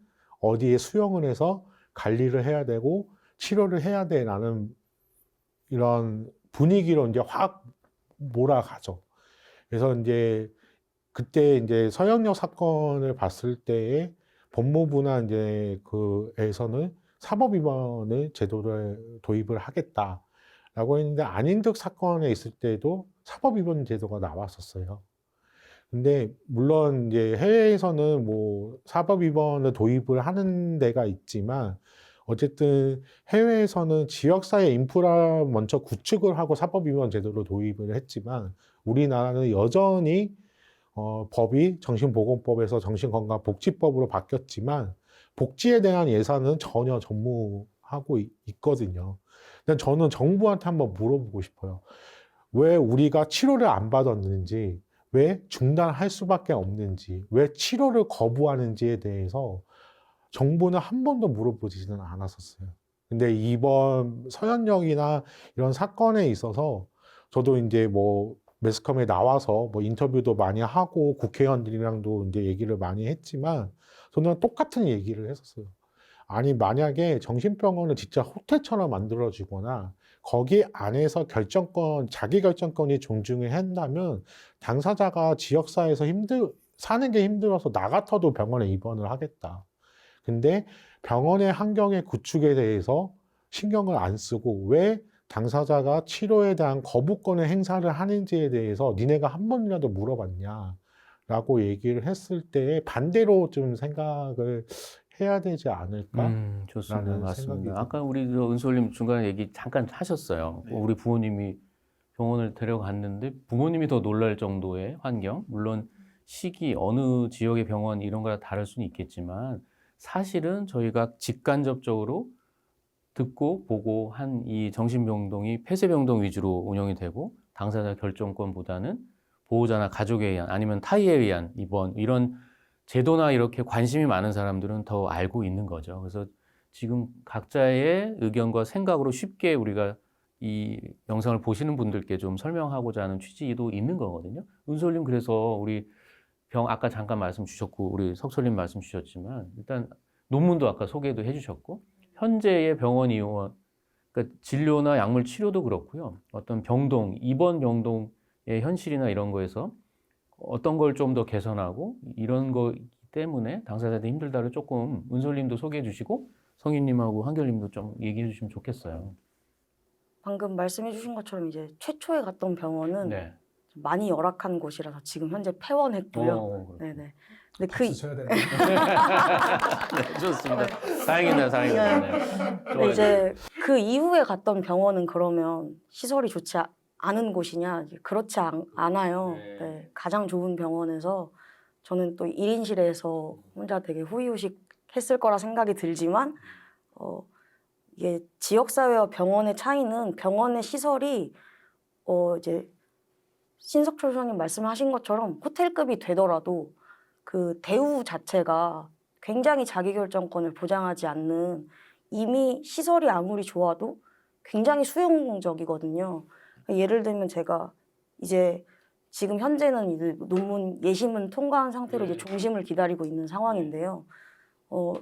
어디에 수용을 해서 관리를 해야 되고 치료를 해야 돼라는 이런 분위기로 이제 확 몰아가죠. 그래서 이제 그때 이제 서영역 사건을 봤을 때에 법무부나 이제 그에서는 사법위반을 제도를 도입을 하겠다라고 했는데 안인득 사건에 있을 때도 사법위반 제도가 나왔었어요. 근데 물론 이제 해외에서는 뭐 사법위반을 도입을 하는 데가 있지만 어쨌든 해외에서는 지역사회 인프라 먼저 구축을 하고 사법위반 제도를 도입을 했지만 우리나라는 여전히 법이 정신보건법에서 정신건강복지법으로 바뀌었지만 복지에 대한 예산은 전혀 전무하고 있거든요. 근데 저는 정부한테 한번 물어보고 싶어요. 왜 우리가 치료를 안 받았는지, 왜 중단할 수밖에 없는지, 왜 치료를 거부하는지에 대해서 정부는 한 번도 물어보지는 않았었어요. 근데 이번 서현역이나 이런 사건에 있어서 저도 이제 뭐 매스컴에 나와서 뭐 인터뷰도 많이 하고 국회의원들이랑도 이제 얘기를 많이 했지만 저는 똑같은 얘기를 했었어요. 아니, 만약에 정신병원을 진짜 호텔처럼 만들어지거나 거기 안에서 자기 결정권이 존중을 한다면 당사자가 지역사회에서 사는 게 힘들어서 나 같아도 병원에 입원을 하겠다. 근데 병원의 환경의 구축에 대해서 신경을 안 쓰고 왜 당사자가 치료에 대한 거부권의 행사를 하는지에 대해서 니네가 한 번이라도 물어봤냐라고 얘기를 했을 때 반대로 좀 생각을 해야 되지 않을까? 좋습니다. 라는 맞습니다. 생각이 아까 우리 저 은솔님 중간에 얘기 잠깐 하셨어요. 네. 우리 부모님이 병원을 데려갔는데 부모님이 더 놀랄 정도의 환경. 물론 시기, 어느 지역의 병원 이런 거랑 다를 수는 있겠지만 사실은 저희가 직간접적으로 듣고 보고 한 이 정신병동이 폐쇄병동 위주로 운영이 되고 당사자 결정권보다는 보호자나 가족에 의한 아니면 타의에 의한 입원 이런 제도나 이렇게 관심이 많은 사람들은 더 알고 있는 거죠. 그래서 지금 각자의 의견과 생각으로 쉽게 우리가 이 영상을 보시는 분들께 좀 설명하고자 하는 취지도 있는 거거든요. 은솔님 그래서 우리 아까 잠깐 말씀 주셨고 우리 석솔님 말씀 주셨지만 일단 논문도 아까 소개도 해주셨고 현재의 병원 이용, 그러니까 진료나 약물 치료도 그렇고요. 어떤 병동, 입원 병동의 현실이나 이런 거에서 어떤 걸 좀 더 개선하고 이런 거 때문에 당사자들이 힘들다를 조금 은솔님도 소개해 주시고 성인님하고 한결님도 좀 얘기해 주시면 좋겠어요. 방금 말씀해 주신 것처럼 이제 최초에 갔던 병원은 네. 많이 열악한 곳이라서 지금 현재 폐원했고요. 네네. 근데 박수 쳐야 되는데. 네, 좋습니다. 다행이네요, 다행이네요. 네. 근데 좋아요. 이제 그 이후에 갔던 병원은 그러면 시설이 좋지 않은 곳이냐? 이제 그렇지 않아요. 네. 네, 가장 좋은 병원에서 저는 또 1인실에서 혼자 되게 후이후식 했을 거라 생각이 들지만 이게 지역사회와 병원의 차이는 병원의 시설이 이제 신석철 소장님 말씀하신 것처럼 호텔급이 되더라도 그 대우 자체가 굉장히 자기결정권을 보장하지 않는 이미 시설이 아무리 좋아도 굉장히 수용적이거든요. 예를 들면 제가 이제 지금 현재는 이제 논문 예시문 통과한 상태로 이제 종심을 기다리고 있는 상황인데요.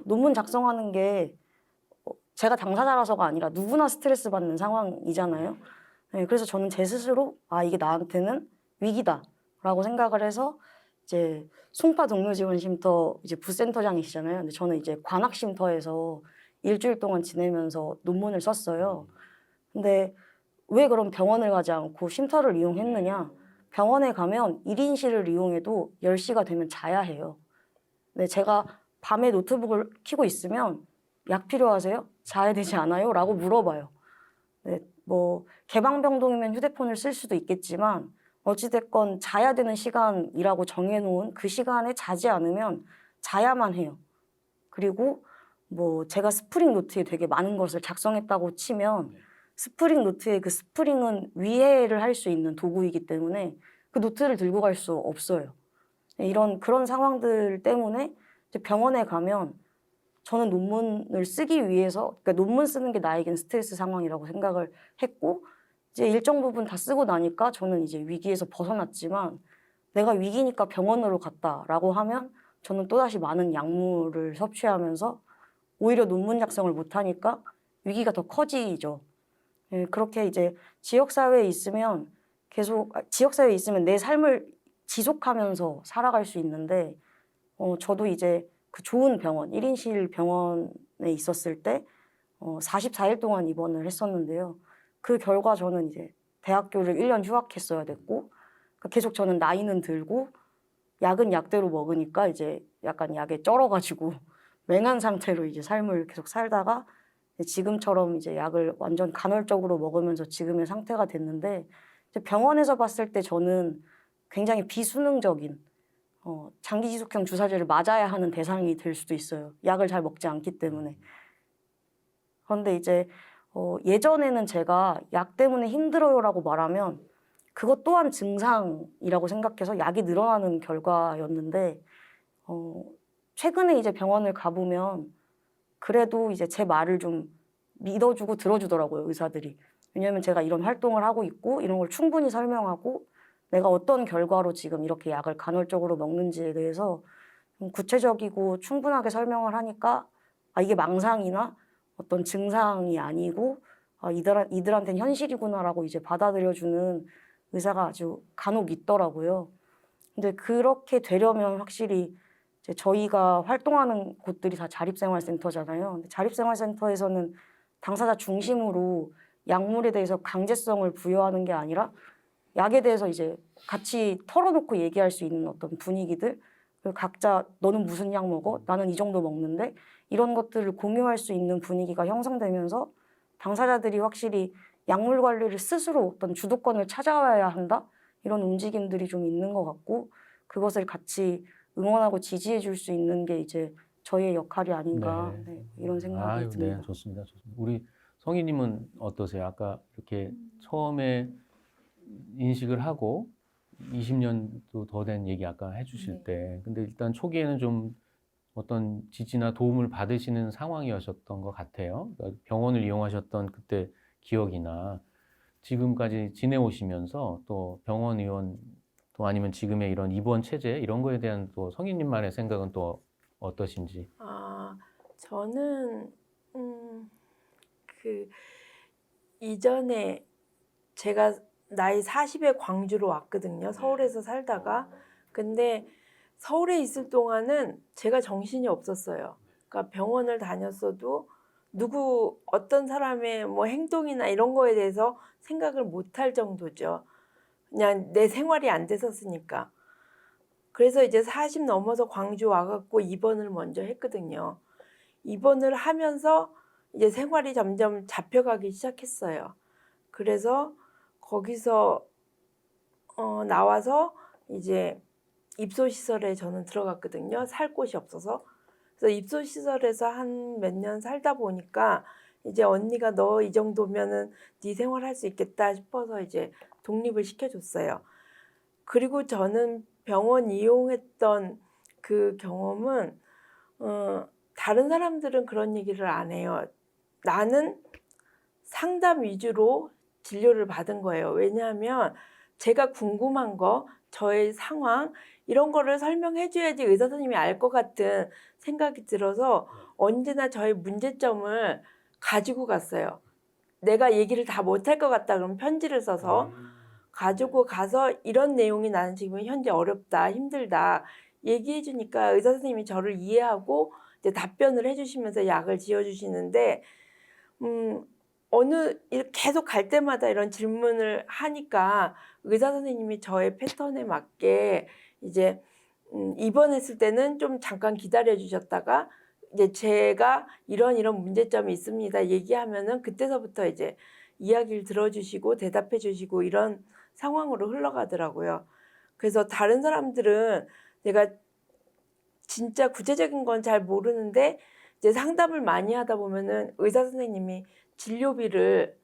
논문 작성하는 게 제가 당사자라서가 아니라 누구나 스트레스 받는 상황이잖아요. 네, 그래서 저는 제 스스로 이게 나한테는 위기다라고 생각을 해서 이제 송파 동료지원쉼터 이제 부센터장이시잖아요. 근데 저는 이제 관악쉼터에서 일주일 동안 지내면서 논문을 썼어요. 근데 왜 그럼 병원을 가지 않고 쉼터를 이용했느냐? 병원에 가면 1인실을 이용해도 10시가 되면 자야 해요. 근데 제가 밤에 노트북을 켜고 있으면 약 필요하세요? 자야 되지 않아요? 라고 물어봐요. 네, 뭐 개방병동이면 휴대폰을 쓸 수도 있겠지만 어찌됐건 자야 되는 시간이라고 정해놓은 그 시간에 자지 않으면 자야만 해요. 그리고 뭐 제가 스프링 노트에 되게 많은 것을 작성했다고 치면 스프링 노트의 그 스프링은 위해를 할 수 있는 도구이기 때문에 그 노트를 들고 갈 수 없어요. 그런 상황들 때문에 이제 병원에 가면 저는 논문을 쓰기 위해서, 그러니까 논문 쓰는 게 나에겐 스트레스 상황이라고 생각을 했고, 이제 일정 부분 다 쓰고 나니까 저는 이제 위기에서 벗어났지만 내가 위기니까 병원으로 갔다라고 하면 저는 또다시 많은 약물을 섭취하면서 오히려 논문 작성을 못하니까 위기가 더 커지죠. 예, 그렇게 이제 지역사회에 있으면 지역사회에 있으면 내 삶을 지속하면서 살아갈 수 있는데, 저도 이제 그 좋은 병원, 1인실 병원에 있었을 때 44일 동안 입원을 했었는데요. 그 결과 저는 이제 대학교를 1년 휴학했어야 됐고, 그러니까 계속 저는 나이는 들고 약은 약대로 먹으니까 이제 약간 약에 쩔어가지고 맹한 상태로 이제 삶을 계속 살다가 지금처럼 이제 약을 완전 간헐적으로 먹으면서 지금의 상태가 됐는데, 이제 병원에서 봤을 때 저는 굉장히 비수능적인 장기 지속형 주사제를 맞아야 하는 대상이 될 수도 있어요. 약을 잘 먹지 않기 때문에. 그런데 이제 예전에는 제가 약 때문에 힘들어요라고 말하면 그것 또한 증상이라고 생각해서 약이 늘어나는 결과였는데, 최근에 이제 병원을 가보면 그래도 이제 제 말을 좀 믿어주고 들어주더라고요, 의사들이. 왜냐하면 제가 이런 활동을 하고 있고 이런 걸 충분히 설명하고 내가 어떤 결과로 지금 이렇게 약을 간헐적으로 먹는지에 대해서 좀 구체적이고 충분하게 설명을 하니까 이게 망상이나 어떤 증상이 아니고 이들한테는 현실이구나라고 이제 받아들여주는 의사가 아주 간혹 있더라고요. 근데 그렇게 되려면 확실히 이제 저희가 활동하는 곳들이 다 자립생활센터잖아요. 근데 자립생활센터에서는 당사자 중심으로 약물에 대해서 강제성을 부여하는 게 아니라 약에 대해서 이제 같이 털어놓고 얘기할 수 있는 어떤 분위기들, 그리고 각자 너는 무슨 약 먹어? 나는 이 정도 먹는데, 이런 것들을 공유할 수 있는 분위기가 형성되면서 당사자들이 확실히 약물 관리를 스스로 어떤 주도권을 찾아와야 한다? 이런 움직임들이 좀 있는 것 같고, 그것을 같이 응원하고 지지해 줄 수 있는 게 이제 저희의 역할이 아닌가, 네. 이런 생각이 아유, 듭니다. 네, 좋습니다. 좋습니다. 우리 성희님은 어떠세요? 아까 이렇게 처음에 인식을 하고 20년도 더 된 얘기 아까 해주실 때, 근데 일단 초기에는 좀 어떤 지지나 도움을 받으시는 상황이었던 것 같아요. 그러니까 병원을 이용하셨던 그때 기억이나 지금까지 지내오시면서 또 병원 의원 또 아니면 지금의 이런 입원 체제 이런 거에 대한 또 성희님만의 생각은 또 어떠신지? 저는 그 이전에 제가 나이 40에 광주로 왔거든요. 서울에서 살다가. 근데 서울에 있을 동안은 제가 정신이 없었어요. 그러니까 병원을 다녔어도 어떤 사람의 뭐 행동이나 이런 거에 대해서 생각을 못할 정도죠. 그냥 내 생활이 안 됐었으니까. 그래서 이제 40 넘어서 광주 와갖고 입원을 먼저 했거든요. 입원을 하면서 이제 생활이 점점 잡혀가기 시작했어요. 그래서 거기서 나와서 이제 입소시설에 저는 들어갔거든요. 살 곳이 없어서. 그래서 입소시설에서 한 몇 년 살다 보니까 이제 언니가 너 이 정도면은 네 생활할 수 있겠다 싶어서 이제 독립을 시켜줬어요. 그리고 저는 병원 이용했던 그 경험은 다른 사람들은 그런 얘기를 안 해요. 나는 상담 위주로 진료를 받은 거예요. 왜냐하면 제가 궁금한 거, 저의 상황 이런 거를 설명해 줘야지 의사 선생님이 알 것 같은 생각이 들어서 언제나 저의 문제점을 가지고 갔어요. 내가 얘기를 다 못할 것 같다 그러면 편지를 써서 가지고 가서 이런 내용이 나는 지금 현재 어렵다, 힘들다 얘기해 주니까 의사 선생님이 저를 이해하고 이제 답변을 해 주시면서 약을 지어 주시는데 계속 갈 때마다 이런 질문을 하니까 의사 선생님이 저의 패턴에 맞게 이제 입원했을 때는 좀 잠깐 기다려 주셨다가 이제 제가 이런 문제점이 있습니다 얘기하면은 그때서부터 이제 이야기를 들어주시고 대답해 주시고 이런 상황으로 흘러가더라고요. 그래서 다른 사람들은 내가 진짜 구체적인 건 잘 모르는데 이제 상담을 많이 하다 보면은 의사 선생님이 진료비를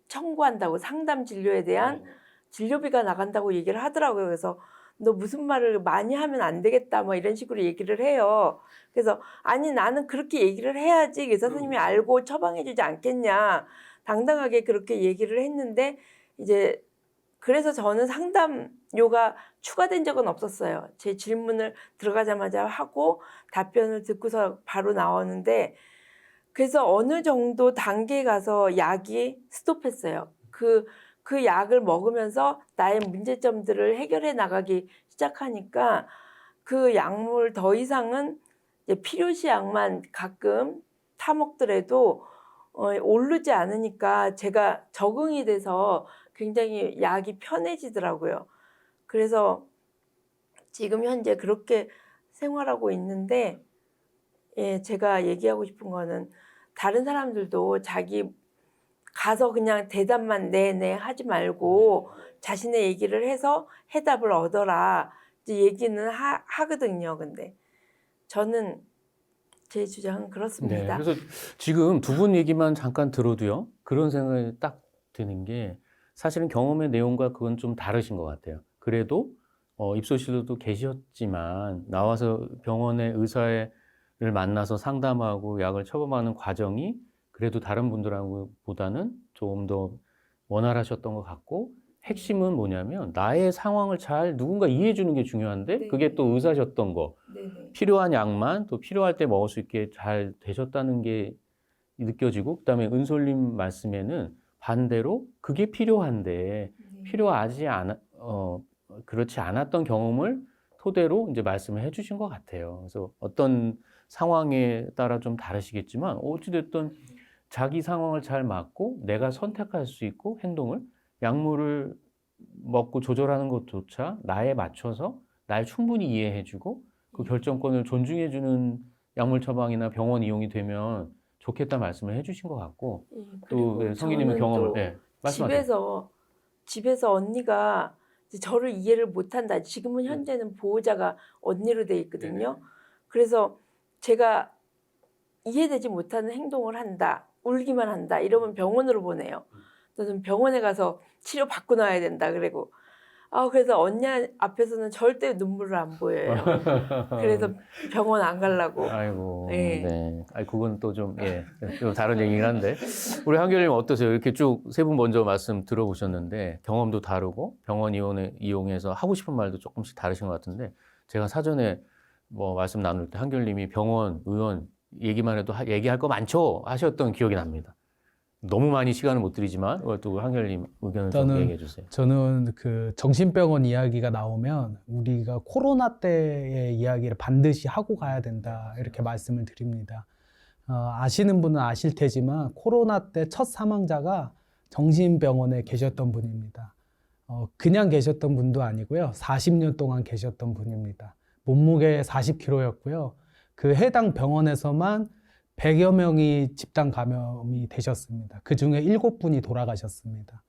청구한다고 상담 진료에 대한 진료비가 나간다고 얘기를 하더라고요. 그래서 너 무슨 말을 많이 하면 안 되겠다 뭐 이런 식으로 얘기를 해요. 그래서 아니 나는 그렇게 얘기를 해야지 의사 선생님이 알고 처방해 주지 않겠냐 당당하게 그렇게 얘기를 했는데 이제 그래서 저는 상담료가 추가된 적은 없었어요. 제 질문을 들어가자마자 하고 답변을 듣고서 바로 나오는데, 그래서 어느 정도 단계에 가서 약이 스톱했어요. 그 약을 먹으면서 나의 문제점들을 해결해 나가기 시작하니까 그 약물 더 이상은 이제 필요시 약만 가끔 타먹더라도 오르지 않으니까 제가 적응이 돼서 굉장히 약이 편해지더라고요. 그래서 지금 현재 그렇게 생활하고 있는데, 예, 제가 얘기하고 싶은 거는 다른 사람들도 자기 가서 그냥 대답만 네네 하지 말고 자신의 얘기를 해서 해답을 얻어라, 이제 얘기는 하거든요. 근데 저는 제 주장은 네, 그렇습니다. 그래서 지금 두 분 얘기만 잠깐 들어도요, 그런 생각이 딱 드는 게 사실은 경험의 내용과 그건 좀 다르신 것 같아요. 그래도 입소실로도 계셨지만 나와서 병원의 의사를 만나서 상담하고 약을 처방하는 과정이 그래도 다른 분들하고보다는 조금 더 원활하셨던 것 같고, 핵심은 뭐냐면 나의 상황을 잘 누군가 이해해 주는 게 중요한데 네. 그게 또 의사셨던 거. 네네. 필요한 약만 또 필요할 때 먹을 수 있게 잘 되셨다는 게 느껴지고, 그다음에 은솔님 말씀에는 반대로 그게 필요한데 필요하지 않아 그렇지 않았던 경험을 토대로 이제 말씀을 해주신 것 같아요. 그래서 어떤 상황에 따라 좀 다르시겠지만 어찌됐든 자기 상황을 잘 맞고 내가 선택할 수 있고 행동을, 약물을 먹고 조절하는 것조차 나에 맞춰서 날 충분히 이해해주고 그 결정권을 존중해주는 약물 처방이나 병원 이용이 되면 좋겠다 말씀을 해주신 것 같고, 예, 또 그리고 성희님의 저는 경험을 또 말씀하세요. 집에서 언니가 이제 저를 이해를 못한다. 지금은 현재는 보호자가 언니로 돼 있거든요. 그래서 제가 이해되지 못하는 행동을 한다, 울기만 한다, 이러면 병원으로 보내요. 저는 병원에 가서 치료 받고 나와야 된다. 그리고 그래서 언니 앞에서는 절대 눈물을 안 보여요. 그래서 병원 안 가려고. 아이고, 예. 네. 그건 또 좀, 예, 좀 다른 얘기긴 한데. 우리 한결님 어떠세요? 이렇게 쭉 세 분 먼저 말씀 들어보셨는데, 경험도 다르고, 병원 이용해서 하고 싶은 말도 조금씩 다르신 것 같은데, 제가 사전에 뭐 말씀 나눌 때 한결님이 병원, 의원 얘기만 해도 얘기할 거 많죠? 하셨던 기억이 납니다. 너무 많이 시간을 못 드리지만, 또 한결님 의견을 좀 일단은 얘기해 주세요. 저는 그 정신병원 이야기가 나오면 우리가 코로나 때의 이야기를 반드시 하고 가야 된다, 이렇게 말씀을 드립니다. 아시는 분은 아실 테지만 코로나 때 첫 사망자가 정신병원에 계셨던 분입니다. 그냥 계셨던 분도 아니고요. 40년 동안 계셨던 분입니다. 몸무게 40kg였고요. 그 해당 병원에서만 100여 명이 집단 감염이 되셨습니다. 그 중에 7분이 돌아가셨습니다.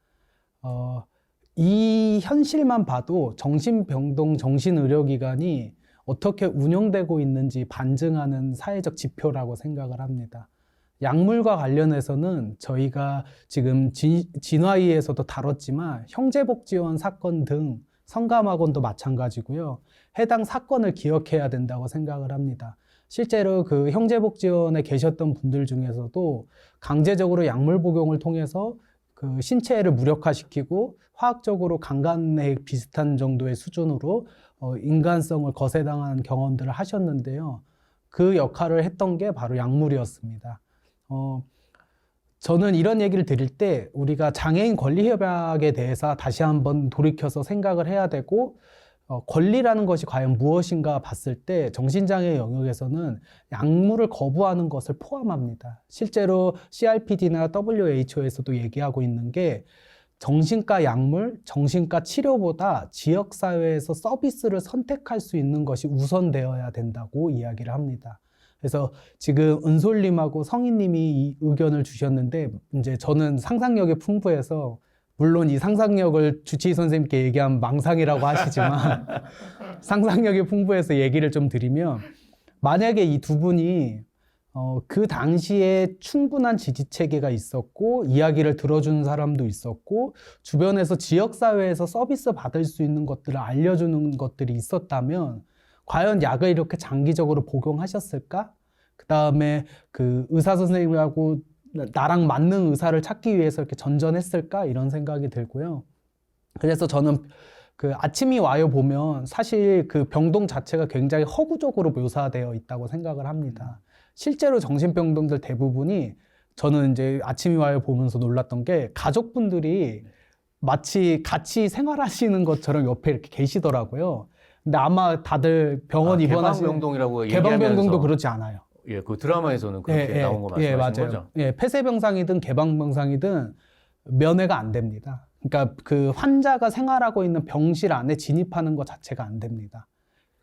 이 현실만 봐도 정신병동 정신의료기관이 어떻게 운영되고 있는지 반증하는 사회적 지표라고 생각을 합니다. 약물과 관련해서는 저희가 지금 진화위에서도 다뤘지만 형제복지원 사건 등 성감학원도 마찬가지고요. 해당 사건을 기억해야 된다고 생각을 합니다. 실제로 그 형제복지원에 계셨던 분들 중에서도 강제적으로 약물 복용을 통해서 그 신체를 무력화시키고 화학적으로 강간에 비슷한 정도의 수준으로 인간성을 거세당한 경험들을 하셨는데요. 그 역할을 했던 게 바로 약물이었습니다. 저는 이런 얘기를 드릴 때 우리가 장애인 권리협약에 대해서 다시 한번 돌이켜서 생각을 해야 되고, 권리라는 것이 과연 무엇인가 봤을 때 정신장애 영역에서는 약물을 거부하는 것을 포함합니다. 실제로 CRPD나 WHO에서도 얘기하고 있는 게 정신과 약물, 정신과 치료보다 지역사회에서 서비스를 선택할 수 있는 것이 우선되어야 된다고 이야기를 합니다. 그래서 지금 은솔님하고 성희님이 이 의견을 주셨는데, 이제 저는 상상력이 풍부해서, 물론 이 상상력을 주치의 선생님께 얘기하면 망상이라고 하시지만 상상력이 풍부해서 얘기를 좀 드리면, 만약에 이 두 분이 그 당시에 충분한 지지체계가 있었고 이야기를 들어주는 사람도 있었고 주변에서 지역사회에서 서비스 받을 수 있는 것들을 알려주는 것들이 있었다면 과연 약을 이렇게 장기적으로 복용하셨을까? 그 다음에 그 의사 선생님하고 나랑 맞는 의사를 찾기 위해서 이렇게 전전했을까? 이런 생각이 들고요. 그래서 저는 그 아침이 와요 보면 사실 그 병동 자체가 굉장히 허구적으로 묘사되어 있다고 생각을 합니다. 실제로 정신병동들 대부분이 저는 이제 아침이 와요 보면서 놀랐던 게 가족분들이 마치 같이 생활하시는 것처럼 옆에 이렇게 계시더라고요. 근데 아마 다들 병원 입원하시는 개방병동이라고 개방병동도 얘기하면서 그렇지 않아요. 예, 그 드라마에서는 그렇게 나온 거 말씀하시는 맞아요. 거죠? 예, 폐쇄병상이든 개방병상이든 면회가 안 됩니다. 그러니까 그 환자가 생활하고 있는 병실 안에 진입하는 것 자체가 안 됩니다.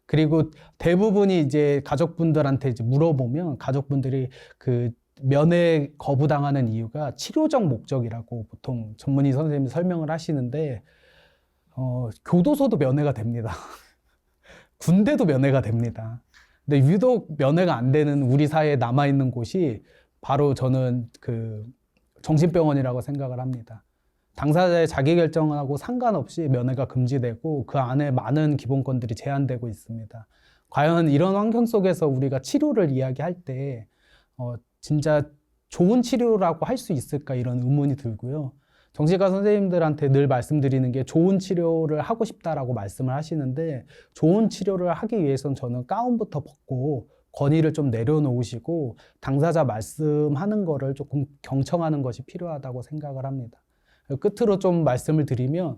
그리고 대부분이 이제 가족분들한테 이제 물어보면 가족분들이 그 면회 거부당하는 이유가 치료적 목적이라고 보통 전문의 선생님이 설명을 하시는데 교도소도 면회가 됩니다. 군대도 면회가 됩니다. 근데 유독 면회가 안 되는 우리 사회에 남아있는 곳이 바로 저는 그 정신병원이라고 생각을 합니다. 당사자의 자기결정하고 상관없이 면회가 금지되고 그 안에 많은 기본권들이 제한되고 있습니다. 과연 이런 환경 속에서 우리가 치료를 이야기할 때 진짜 좋은 치료라고 할 수 있을까 이런 의문이 들고요. 정신과 선생님들한테 늘 말씀드리는 게 좋은 치료를 하고 싶다라고 말씀을 하시는데 좋은 치료를 하기 위해선 저는 가운부터 벗고 권위를 좀 내려놓으시고 당사자 말씀하는 거를 조금 경청하는 것이 필요하다고 생각을 합니다. 끝으로 좀 말씀을 드리면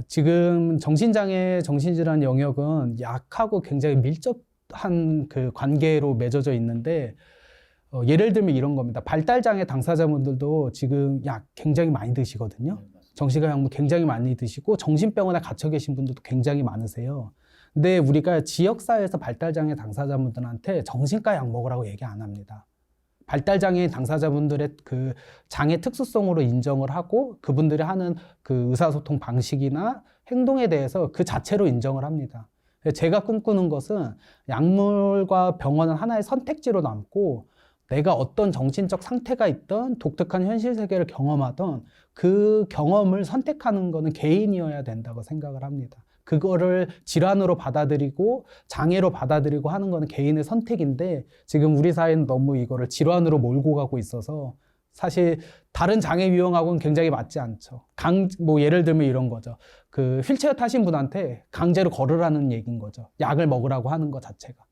지금 정신장애, 정신질환 영역은 약하고 굉장히 밀접한 그 관계로 맺어져 있는데 예를 들면 이런 겁니다. 발달장애 당사자분들도 지금 약 굉장히 많이 드시거든요. 정신과 약물 굉장히 많이 드시고 정신병원에 갇혀 계신 분들도 굉장히 많으세요. 근데 우리가 지역사회에서 발달장애 당사자분들한테 정신과 약 먹으라고 얘기 안 합니다. 발달장애 당사자분들의 그 장애 특수성으로 인정을 하고 그분들이 하는 그 의사소통 방식이나 행동에 대해서 그 자체로 인정을 합니다. 제가 꿈꾸는 것은 약물과 병원은 하나의 선택지로 남고 내가 어떤 정신적 상태가 있던 독특한 현실 세계를 경험하던 그 경험을 선택하는 것은 개인이어야 된다고 생각을 합니다. 그거를 질환으로 받아들이고 장애로 받아들이고 하는 것은 개인의 선택인데 지금 우리 사회는 너무 이거를 질환으로 몰고 가고 있어서 사실 다른 장애 유형하고는 굉장히 맞지 않죠. 뭐 예를 들면 이런 거죠. 그 휠체어 타신 분한테 강제로 걸으라는 얘기인 거죠. 약을 먹으라고 하는 것 자체가.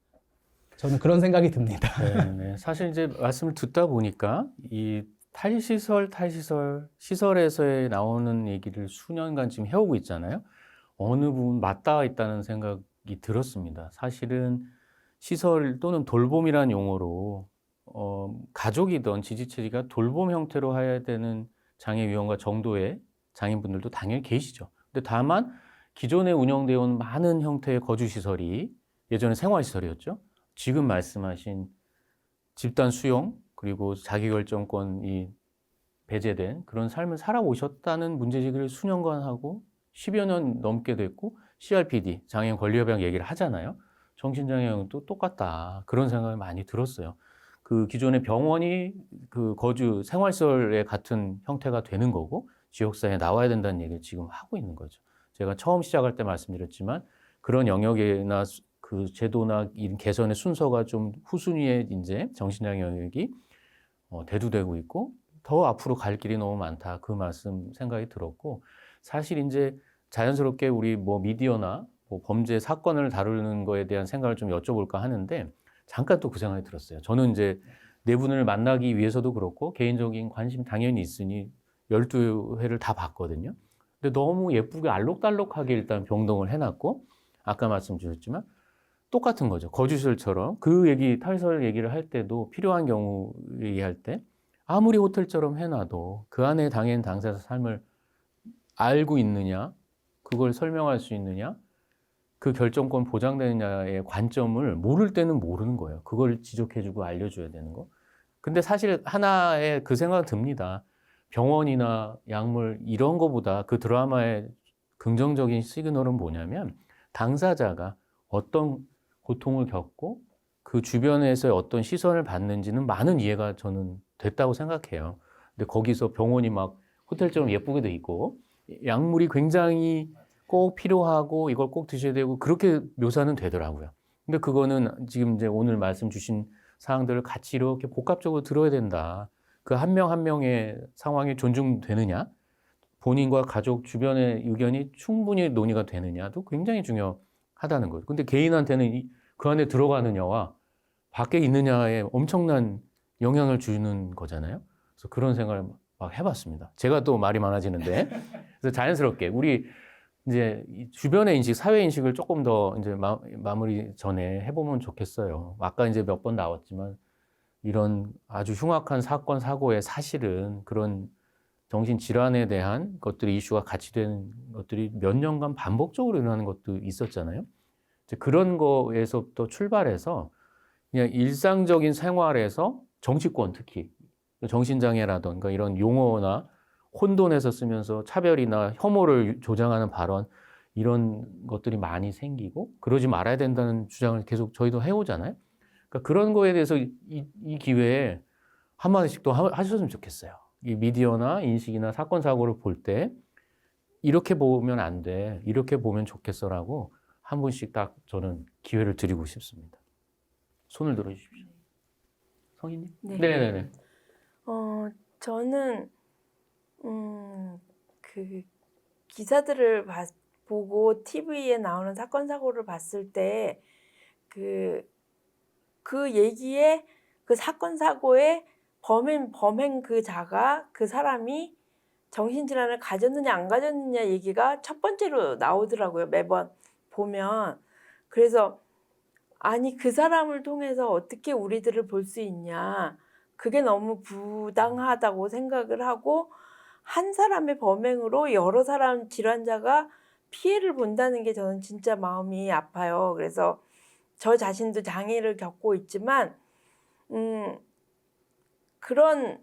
저는 그런 생각이 듭니다. 네. 사실 이제 말씀을 듣다 보니까 이 시설에서 나오는 얘기를 수년간 지금 해오고 있잖아요. 어느 부분 맞닿아 있다는 생각이 들었습니다. 사실은 시설 또는 돌봄이라는 용어로 가족이든 지지체제가 돌봄 형태로 해야 되는 장애 유형과 정도의 장애인분들도 당연히 계시죠. 근데 다만 기존에 운영되어 온 많은 형태의 거주시설이 예전에 생활시설이었죠. 지금 말씀하신 집단 수용 그리고 자기결정권이 배제된 그런 삶을 살아오셨다는 문제제기를 수년간 하고 10여 년 넘게 됐고 CRPD, 장애인 권리협약 얘기를 하잖아요. 정신장애인도 똑같다. 그런 생각이 많이 들었어요. 그 기존의 병원이 그 거주 생활시설의 같은 형태가 되는 거고 지역사회에 나와야 된다는 얘기를 지금 하고 있는 거죠. 제가 처음 시작할 때 말씀드렸지만 그런 영역이나 그 제도나 이런 개선의 순서가 좀 후순위에 이제 정신장애 영역이 대두되고 있고 더 앞으로 갈 길이 너무 많다. 그 말씀 생각이 들었고 사실 이제 자연스럽게 우리 뭐 미디어나 뭐 범죄 사건을 다루는 거에 대한 생각을 좀 여쭤볼까 하는데 잠깐 또 그 생각이 들었어요. 저는 이제 네 분을 만나기 위해서도 그렇고 개인적인 관심 당연히 있으니 12회를 다 봤거든요. 근데 너무 예쁘게 알록달록하게 일단 병동을 해놨고 아까 말씀 주셨지만 똑같은 거죠. 거주시설처럼 그 얘기, 탈설 얘기를 할 때도 필요한 경우 얘기할 때 아무리 호텔처럼 해놔도 그 안에 당연 당사자 삶을 알고 있느냐, 그걸 설명할 수 있느냐, 그 결정권 보장되느냐의 관점을 모를 때는 모르는 거예요. 그걸 지적해주고 알려줘야 되는 거. 근데 사실 하나의 그 생각 듭니다. 병원이나 약물 이런 거보다 그 드라마의 긍정적인 시그널은 뭐냐면 당사자가 어떤 고통을 겪고 그 주변에서의 어떤 시선을 받는지는 많은 이해가 저는 됐다고 생각해요. 근데 거기서 병원이 막 호텔처럼 예쁘게 돼 있고 약물이 굉장히 꼭 필요하고 이걸 꼭 드셔야 되고 그렇게 묘사는 되더라고요. 근데 그거는 지금 이제 오늘 말씀 주신 사항들을 같이 이렇게 복합적으로 들어야 된다. 그 한 명 한 명의 상황이 존중되느냐? 본인과 가족 주변의 의견이 충분히 논의가 되느냐도 굉장히 중요하다는 거예요. 근데 개인한테는 그 안에 들어가느냐와 밖에 있느냐에 엄청난 영향을 주는 거잖아요. 그래서 그런 생각을 막 해봤습니다. 제가 또 말이 많아지는데. 그래서 자연스럽게 우리 이제 이 주변의 인식, 사회 인식을 조금 더 이제 마무리 전에 해보면 좋겠어요. 아까 이제 몇 번 나왔지만 이런 아주 흉악한 사건, 사고의 사실은 그런 정신질환에 대한 것들이 이슈가 같이 되는 것들이 몇 년간 반복적으로 일어나는 것도 있었잖아요. 이제 그런 거에서부터 출발해서 그냥 일상적인 생활에서 정치권 특히 정신장애라던가 이런 용어나 혼돈해서 쓰면서 차별이나 혐오를 조장하는 발언 이런 것들이 많이 생기고 그러지 말아야 된다는 주장을 계속 저희도 해오잖아요. 그러니까 그런 거에 대해서 이 기회에 한마디씩 또 하셨으면 좋겠어요. 이 미디어나 인식이나 사건, 사고를 볼 때 이렇게 보면 안 돼. 이렇게 보면 좋겠어라고 한 분씩 딱 저는 기회를 드리고 싶습니다. 손을 들어주십시오. 성희님? 네. 네네네. 저는 그 기사들을 보고 TV에 나오는 사건 사고를 봤을 때 그 얘기에 그 사건 사고의 범행 그 자가 그 사람이 정신질환을 가졌느냐 안 가졌느냐 얘기가 첫 번째로 나오더라고요. 매번 보면. 그래서 아니 그 사람을 통해서 어떻게 우리들을 볼 수 있냐. 그게 너무 부당하다고 생각을 하고 한 사람의 범행으로 여러 사람 질환자가 피해를 본다는 게 저는 진짜 마음이 아파요. 그래서 저 자신도 장애를 겪고 있지만 그런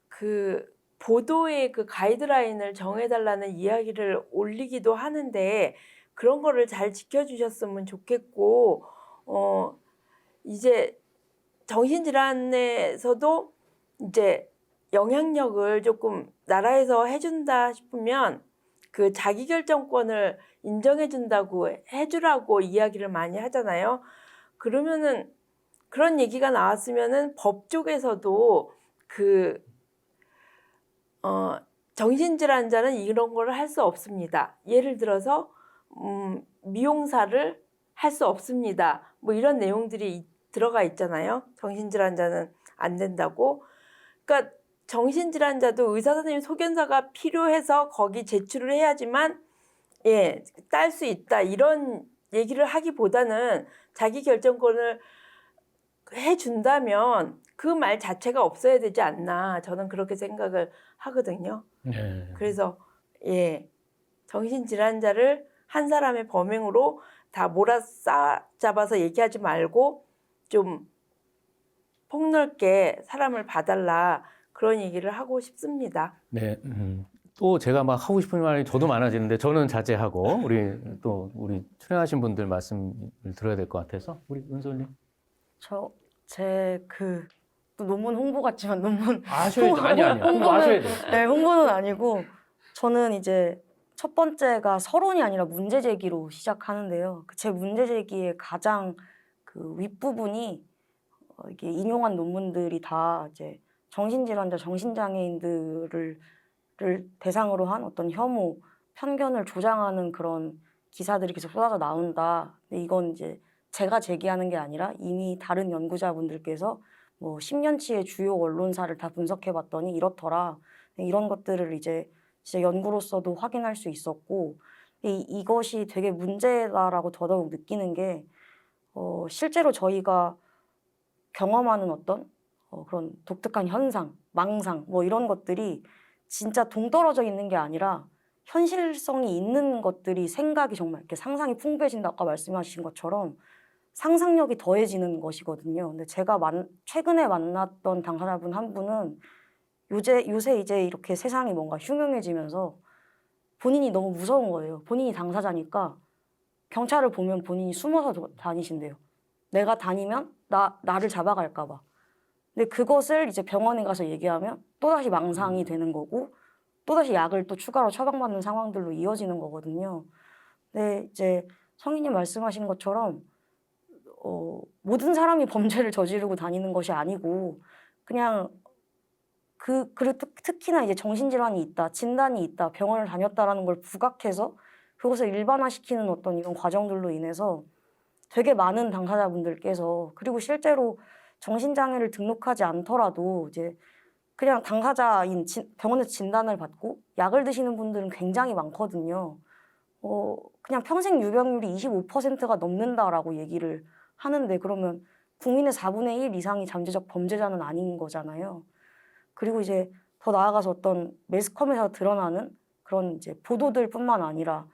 그 보도의 그 가이드라인을 정해달라는 이야기를 올리기도 하는데 그런 거를 잘 지켜주셨으면 좋겠고 이제 정신질환에서도 이제 영향력을 조금 나라에서 해준다 싶으면 그 자기결정권을 인정해준다고 해주라고 이야기를 많이 하잖아요. 그러면은 그런 얘기가 나왔으면은 법 쪽에서도 정신질환자는 이런 걸 할 수 없습니다. 예를 들어서 미용사를 할 수 없습니다. 뭐 이런 내용들이 들어가 있잖아요. 정신질환자는 안 된다고. 그러니까 정신질환자도 의사 선생님 소견서가 필요해서 거기 제출을 해야지만 딸 수 있다 이런 얘기를 하기보다는 자기 결정권을 해준다면 그 말 자체가 없어야 되지 않나 저는 그렇게 생각을 하거든요. 네. 그래서 정신질환자를 한 사람의 범행으로 다 몰아잡아서 얘기하지 말고 좀 폭넓게 사람을 봐달라 그런 얘기를 하고 싶습니다. 네. 또 제가 막 하고 싶은 말이 저도 많아지는데 저는 자제하고 우리 출연하신 분들 말씀을 들어야 될 것 같아서 우리 은솔님. 또 논문 홍보 같지만 논문 아셔야죠. 아니야. 홍보 하셔야 돼요. 네, 홍보는 아니고 저는 이제 첫 번째가 서론이 아니라 문제 제기로 시작하는데요. 제 문제 제기의 가장 그 윗부분이 이게 인용한 논문들이 다 이제 정신질환자, 정신장애인들을 대상으로 한 어떤 혐오, 편견을 조장하는 그런 기사들이 계속 쏟아져 나온다. 근데 이건 이제 제가 제기하는 게 아니라 이미 다른 연구자분들께서 뭐 10년치의 주요 언론사를 다 분석해봤더니 이렇더라. 이런 것들을 이제 진짜 연구로서도 확인할 수 있었고 이것이 되게 문제다라고 더더욱 느끼는 게 실제로 저희가 경험하는 어떤 그런 독특한 현상, 망상 뭐 이런 것들이 진짜 동떨어져 있는 게 아니라 현실성이 있는 것들이 생각이 정말 이렇게 상상이 풍부해진다 아까 말씀하신 것처럼 상상력이 더해지는 것이거든요. 근데 제가 최근에 만났던 당사자분 한 분은 요새 이제 이렇게 세상이 뭔가 흉흉해지면서 본인이 너무 무서운 거예요. 본인이 당사자니까 경찰을 보면 본인이 숨어서 다니신대요. 내가 다니면 나를 잡아갈까 봐. 근데 그것을 이제 병원에 가서 얘기하면 또다시 망상이 되는 거고 또다시 약을 또 추가로 처방받는 상황들로 이어지는 거거든요. 근데 이제 성인님 말씀하신 것처럼 모든 사람이 범죄를 저지르고 다니는 것이 아니고 그냥 그리고 특히나 이제 정신질환이 있다, 진단이 있다, 병원을 다녔다라는 걸 부각해서 그것을 일반화시키는 어떤 이런 과정들로 인해서 되게 많은 당사자분들께서, 그리고 실제로 정신장애를 등록하지 않더라도 이제 그냥 당사자인 병원에서 진단을 받고 약을 드시는 분들은 굉장히 많거든요. 그냥 평생 유병률이 25%가 넘는다라고 얘기를 하는데, 그러면 국민의 4분의 1 이상이 잠재적 범죄자는 아닌 거잖아요. 그리고 이제 더 나아가서 어떤 매스컴에서 드러나는 그런 이제 보도들뿐만 아니라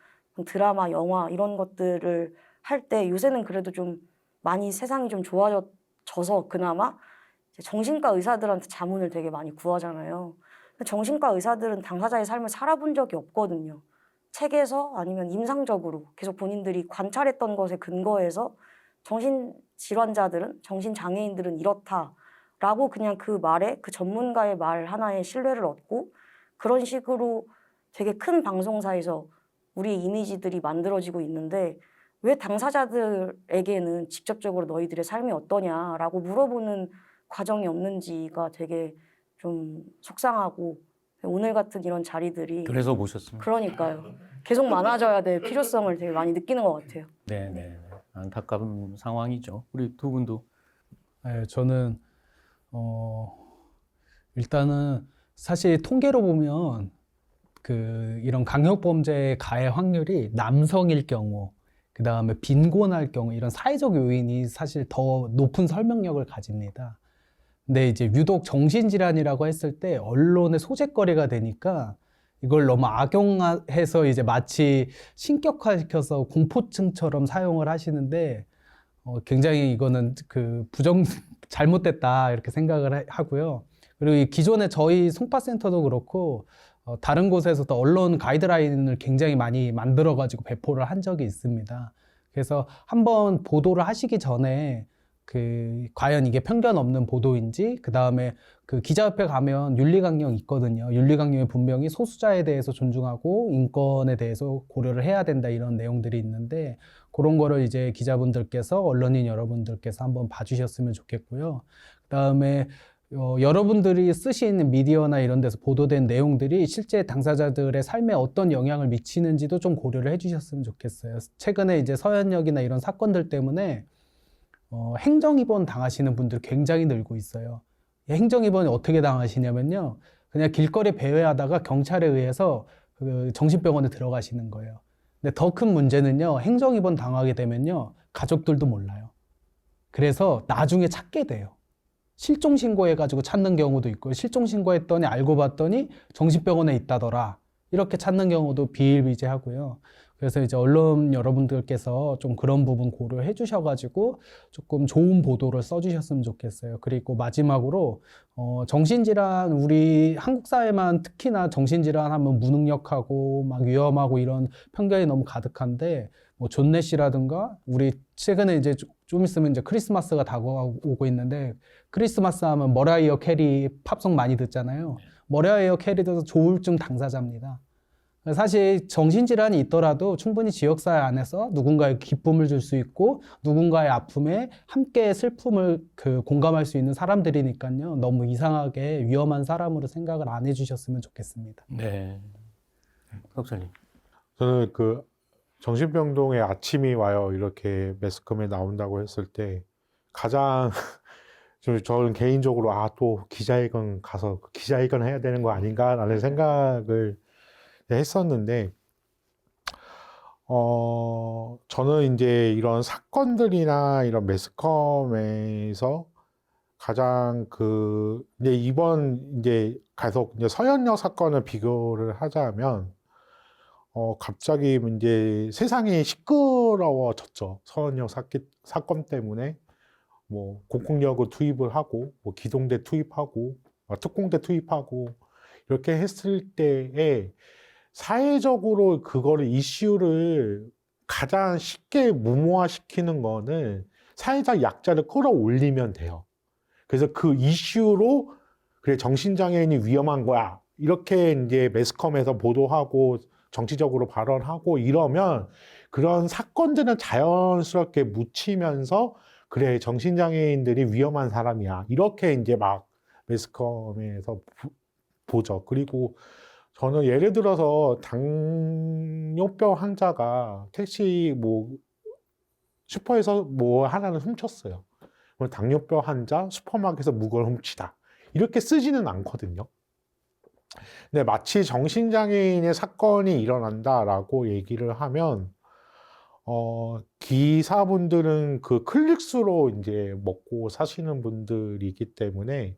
드라마, 영화 이런 것들을 할 때 요새는 그래도 좀 많이 세상이 좀 좋아져서 그나마 이제 정신과 의사들한테 자문을 되게 많이 구하잖아요. 정신과 의사들은 당사자의 삶을 살아본 적이 없거든요. 책에서 아니면 임상적으로 계속 본인들이 관찰했던 것에 근거해서 정신질환자들은, 정신장애인들은 이렇다라고 그냥 그 말에, 그 전문가의 말 하나에 신뢰를 얻고 그런 식으로 되게 큰 방송사에서 우리 이미지들이 만들어지고 있는데, 왜 당사자들에게는 직접적으로 너희들의 삶이 어떠냐라고 물어보는 과정이 없는지가 되게 좀 속상하고, 오늘 같은 이런 자리들이 그래서 모셨습니다. 그러니까요. 계속 많아져야 될 필요성을 되게 많이 느끼는 것 같아요. 네. 안타까운 상황이죠. 우리 두 분도. 네, 저는 일단은 사실 통계로 보면 이런 강력범죄의 가해 확률이 남성일 경우, 그 다음에 빈곤할 경우, 이런 사회적 요인이 사실 더 높은 설명력을 가집니다. 근데 이제 유독 정신질환이라고 했을 때 언론의 소재거리가 되니까 이걸 너무 악용해서 이제 마치 신격화시켜서 공포증처럼 사용을 하시는데, 굉장히 이거는 잘못됐다 이렇게 생각을 하고요. 그리고 이 기존에 저희 송파센터도 그렇고 다른 곳에서도 언론 가이드라인을 굉장히 많이 만들어가지고 배포를 한 적이 있습니다. 그래서 한번 보도를 하시기 전에 과연 이게 편견 없는 보도인지, 그 다음에 기자협회 가면 윤리강령 있거든요. 윤리강령에 분명히 소수자에 대해서 존중하고 인권에 대해서 고려를 해야 된다, 이런 내용들이 있는데, 그런 거를 이제 기자분들께서, 언론인 여러분들께서 한번 봐주셨으면 좋겠고요. 그 다음에 여러분들이 쓰신 미디어나 이런 데서 보도된 내용들이 실제 당사자들의 삶에 어떤 영향을 미치는지도 좀 고려를 해주셨으면 좋겠어요. 최근에 이제 서현역이나 이런 사건들 때문에 행정입원 당하시는 분들이 굉장히 늘고 있어요. 행정입원이 어떻게 당하시냐면요, 그냥 길거리 배회하다가 경찰에 의해서 정신병원에 들어가시는 거예요. 근데 더 큰 문제는요, 행정입원 당하게 되면요, 가족들도 몰라요. 그래서 나중에 찾게 돼요. 실종신고해가지고 찾는 경우도 있고, 실종신고했더니 알고 봤더니 정신병원에 있다더라, 이렇게 찾는 경우도 비일비재하고요. 그래서 이제 언론 여러분들께서 좀 그런 부분 고려해 주셔가지고 조금 좋은 보도를 써주셨으면 좋겠어요. 그리고 마지막으로 정신질환, 우리 한국 사회만 특히나 정신질환 하면 무능력하고 막 위험하고 이런 편견이 너무 가득한데, 뭐 존내 씨라든가, 우리 최근에 이제 좀 있으면 이제 크리스마스가 다가오고 있는데, 크리스마스 하면 머라이어 캐리 팝송 많이 듣잖아요. 머라이어 캐리도 조울증 당사자입니다. 사실 정신질환이 있더라도 충분히 지역사회 안에서 누군가의 기쁨을 줄 수 있고 누군가의 아픔에 함께 슬픔을 공감할 수 있는 사람들이니까요. 너무 이상하게 위험한 사람으로 생각을 안 해주셨으면 좋겠습니다. 네. 석사님. 저는 정신병동에 아침이 와요, 이렇게 매스컴에 나온다고 했을 때 가장 저는 개인적으로 또 기자회견 가서 기자회견 해야 되는 거 아닌가라는 생각을 했었는데, 저는 이제 이런 사건들이나 이런 매스컴에서 가장 이제 이번 이제 계속 이제 서현역 사건을 비교를 하자면, 갑자기 이제 세상이 시끄러워졌죠. 서현역 사건 때문에 뭐 공권력을 투입을 하고, 뭐 기동대 투입하고, 특공대 투입하고, 이렇게 했을 때에 사회적으로 그거를 이슈를 가장 쉽게 무모화시키는 거는 사회적 약자를 끌어올리면 돼요. 그래서 그 이슈로 그래, 정신장애인이 위험한 거야, 이렇게 이제 매스컴에서 보도하고 정치적으로 발언하고 이러면 그런 사건들은 자연스럽게 묻히면서 그래, 정신장애인들이 위험한 사람이야, 이렇게 이제 막 매스컴에서 보죠. 그리고 저는 예를 들어서 당뇨병 환자가 택시 뭐 슈퍼에서 뭐 하나를 훔쳤어요. 그럼 당뇨병 환자 슈퍼마켓에서 물건을 훔치다. 이렇게 쓰지는 않거든요. 근데 마치 정신장애인의 사건이 일어난다라고 얘기를 하면, 기사분들은 그 클릭수로 이제 먹고 사시는 분들이기 때문에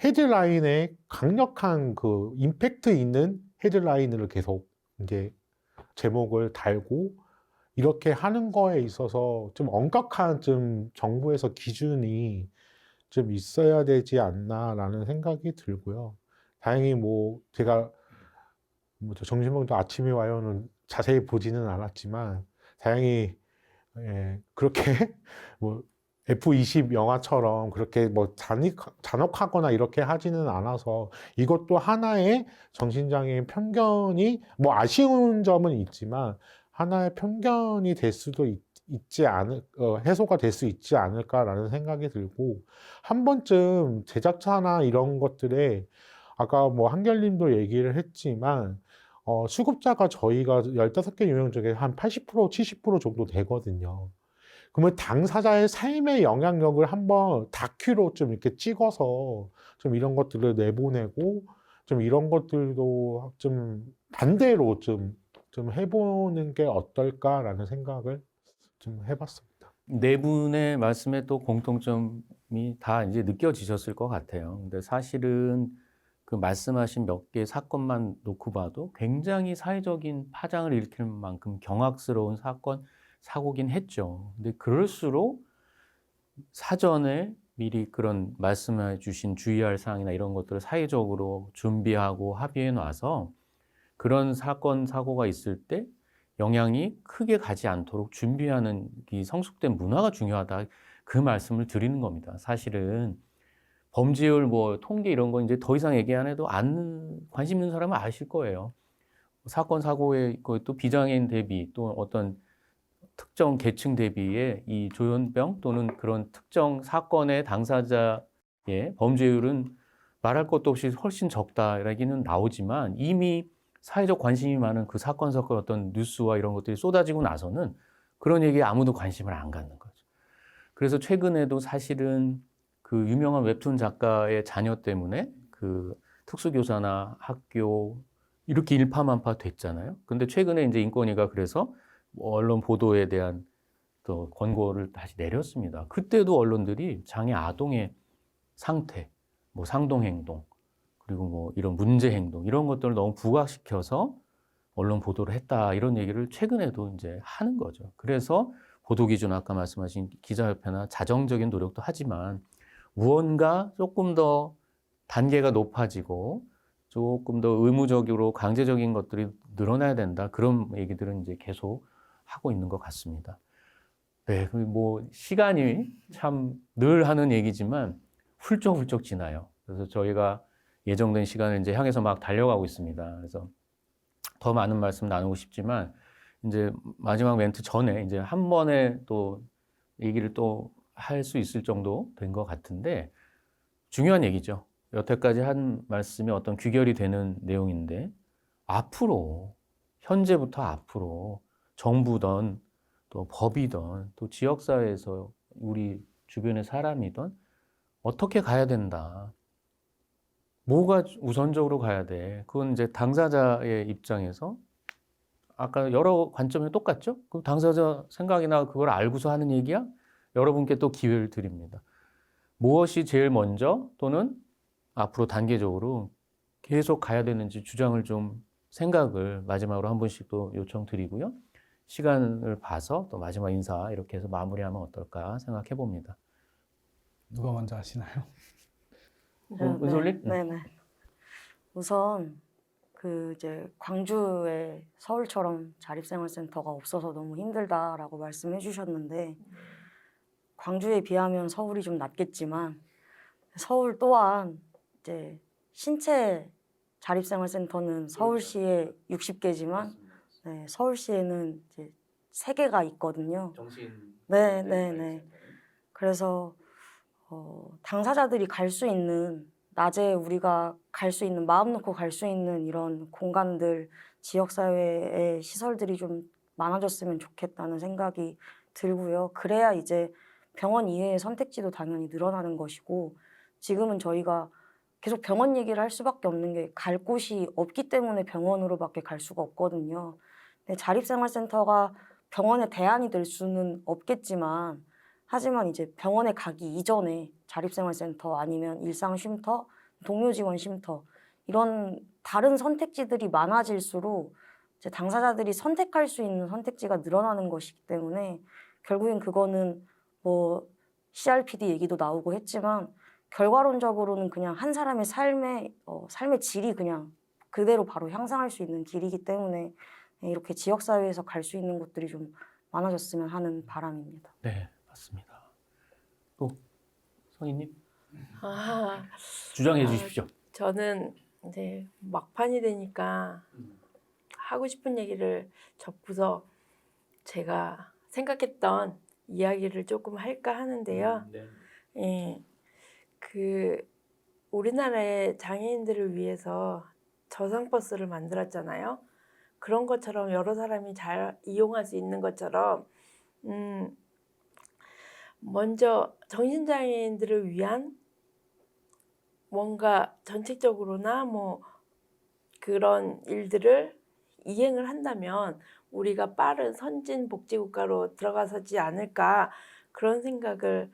헤드라인에 강력한 그 임팩트 있는 헤드라인을 계속 이제 제목을 달고 이렇게 하는 거에 있어서 좀 엄격한 좀 정부에서 기준이 좀 있어야 되지 않나라는 생각이 들고요. 다행히 뭐 제가 뭐저 정신병도 아침에 와요는 자세히 보지는 않았지만 다행히 예, 그렇게 뭐 F20 영화처럼 그렇게 뭐 잔혹하거나 이렇게 하지는 않아서 이것도 하나의 정신장애인 편견이 뭐 아쉬운 점은 있지만 하나의 편견이 될 수도 있지 해소가 될 수 있지 않을까라는 생각이 들고 한 번쯤 제작사나 이런 것들에 아까 뭐 한결님도 얘기를 했지만 수급자가 저희가 15개 유형 중에 한 80%, 70% 정도 되거든요. 그러면 당사자의 삶의 영향력을 한번 다큐로 좀 이렇게 찍어서 좀 이런 것들을 내보내고 좀 이런 것들도 좀 반대로 좀 해보는 게 어떨까라는 생각을 좀 해봤습니다. 네 분의 말씀에 또 공통점이 다 이제 느껴지셨을 것 같아요. 근데 사실은 그 말씀하신 몇 개의 사건만 놓고 봐도 굉장히 사회적인 파장을 일으킬 만큼 경악스러운 사고긴 했죠. 근데 그럴수록 사전에 미리 그런 말씀해 주신 주의할 사항이나 이런 것들을 사회적으로 준비하고 합의해 놔서 그런 사고가 있을 때 영향이 크게 가지 않도록 준비하는 이 성숙된 문화가 중요하다. 그 말씀을 드리는 겁니다. 사실은 범죄율 뭐 통계 이런 건 이제 더 이상 얘기 안 해도 관심 있는 사람은 아실 거예요. 사고에 또 비장애인 대비 또 어떤 특정 계층 대비의 이 조현병 또는 그런 특정 사건의 당사자의 범죄율은 말할 것도 없이 훨씬 적다라기는 나오지만 이미 사회적 관심이 많은 그 사건 어떤 뉴스와 이런 것들이 쏟아지고 나서는 그런 얘기에 아무도 관심을 안 갖는 거죠. 그래서 최근에도 사실은 그 유명한 웹툰 작가의 자녀 때문에 그 특수교사나 학교 이렇게 일파만파 됐잖아요. 근데 최근에 이제 인권위가 그래서 언론 보도에 대한 또 권고를 다시 내렸습니다. 그때도 언론들이 장애 아동의 상태, 뭐 상동 행동, 그리고 뭐 이런 문제 행동 이런 것들을 너무 부각시켜서 언론 보도를 했다 이런 얘기를 최근에도 이제 하는 거죠. 그래서 보도 기준 아까 말씀하신 기자협회나 자정적인 노력도 하지만 무언가 조금 더 단계가 높아지고 조금 더 의무적으로 강제적인 것들이 늘어나야 된다. 그런 얘기들은 이제 계속 하고 있는 것 같습니다. 네, 뭐 시간이 참 늘 하는 얘기지만 훌쩍훌쩍 지나요. 그래서 저희가 예정된 시간을 이제 향해서 막 달려가고 있습니다. 그래서 더 많은 말씀 나누고 싶지만 이제 마지막 멘트 전에 이제 한 번에 또 얘기를 또 할 수 있을 정도 된 것 같은데 중요한 얘기죠. 여태까지 한 말씀이 어떤 귀결이 되는 내용인데 앞으로 현재부터 앞으로 정부든 또 법이든 또 지역사회에서 우리 주변의 사람이든 어떻게 가야 된다. 뭐가 우선적으로 가야 돼. 그건 이제 당사자의 입장에서 아까 여러 관점이 똑같죠? 그럼 당사자 생각이나 그걸 알고서 하는 얘기야? 여러분께 또 기회를 드립니다. 무엇이 제일 먼저 또는 앞으로 단계적으로 계속 가야 되는지 주장을 좀 생각을 마지막으로 한 분씩 또 요청드리고요. 시간을 봐서 또 마지막 인사 이렇게 해서 마무리하면 어떨까 생각해 봅니다. 누가 먼저 하시나요? 은솔님? 네네. 우선 그 이제 광주에 서울처럼 자립생활센터가 없어서 너무 힘들다라고 말씀해 주셨는데 광주에 비하면 서울이 좀 낫겠지만 서울 또한 이제 신체 자립생활센터는 서울시에 60개지만 네, 서울시에는 이제 3개가 있거든요. 네네네. 그래서 당사자들이 갈 수 있는 낮에 우리가 갈 수 있는, 마음 놓고 갈 수 있는 이런 공간들, 지역사회의 시설들이 좀 많아졌으면 좋겠다는 생각이 들고요. 그래야 이제 병원 이외의 선택지도 당연히 늘어나는 것이고, 지금은 저희가 계속 병원 얘기를 할 수밖에 없는 게 갈 곳이 없기 때문에 병원으로밖에 갈 수가 없거든요. 근데 자립생활센터가 병원의 대안이 될 수는 없겠지만, 하지만 이제 병원에 가기 이전에 자립생활센터 아니면 일상쉼터, 동료지원쉼터 이런 다른 선택지들이 많아질수록 이제 당사자들이 선택할 수 있는 선택지가 늘어나는 것이기 때문에 결국엔 그거는 뭐 CRPD 얘기도 나오고 했지만 결과론적으로는 그냥 한 사람의 삶의 질이 그냥 그대로 바로 향상할 수 있는 길이기 때문에 이렇게 지역사회에서 갈 수 있는 곳들이 좀 많아졌으면 하는 바람입니다. 네, 맞습니다. 또 선희님 아, 주장해 아, 주십시오. 저는 이제 막판이 되니까 하고 싶은 얘기를 접고서 제가 생각했던 이야기를 조금 할까 하는데요. 네. 예, 그 우리나라의 장애인들을 위해서 저상버스를 만들었잖아요. 그런 것처럼 여러 사람이 잘 이용할 수 있는 것처럼 먼저 정신장애인들을 위한 뭔가 정책적으로나 뭐 그런 일들을 이행을 한다면 우리가 빠른 선진 복지국가로 들어가서지 않을까 그런 생각을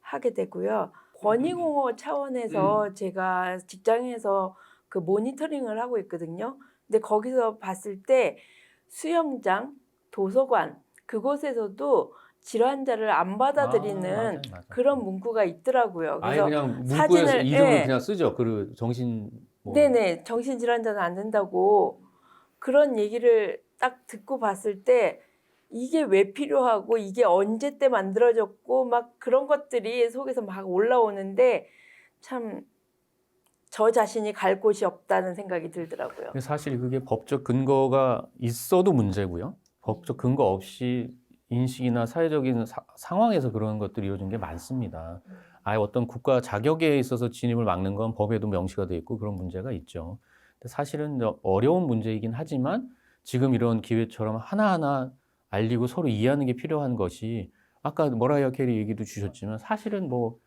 하게 되고요. 권익옹호 차원에서 제가 직장에서 그 모니터링을 하고 있거든요. 근데 거기서 봤을 때 수영장, 도서관 그곳에서도 질환자를 안 받아들이는 맞아요. 그런 문구가 있더라고요. 아예 그래서 그냥 문구에서 사진을 이름을 예. 그냥 쓰죠. 그 정신 뭐. 네네 정신질환자는 안 된다고 그런 얘기를 딱 듣고 봤을 때 이게 왜 필요하고 이게 언제 때 만들어졌고 막 그런 것들이 속에서 막 올라오는데 참 저 자신이 갈 곳이 없다는 생각이 들더라고요. 사실 그게 법적 근거가 있어도 문제고요. 법적 근거 없이 인식이나 사회적인 상황에서 그런 것들이 이루어진 게 많습니다. 아예 어떤 국가 자격에 있어서 진입을 막는 건 법에도 명시가 돼 있고 그런 문제가 있죠. 근데 사실은 어려운 문제이긴 하지만 지금 이런 기회처럼 하나하나 알리고 서로 이해하는 게 필요한 것이 아까 머라이어 캐리 얘기도 주셨지만 사실은 뭐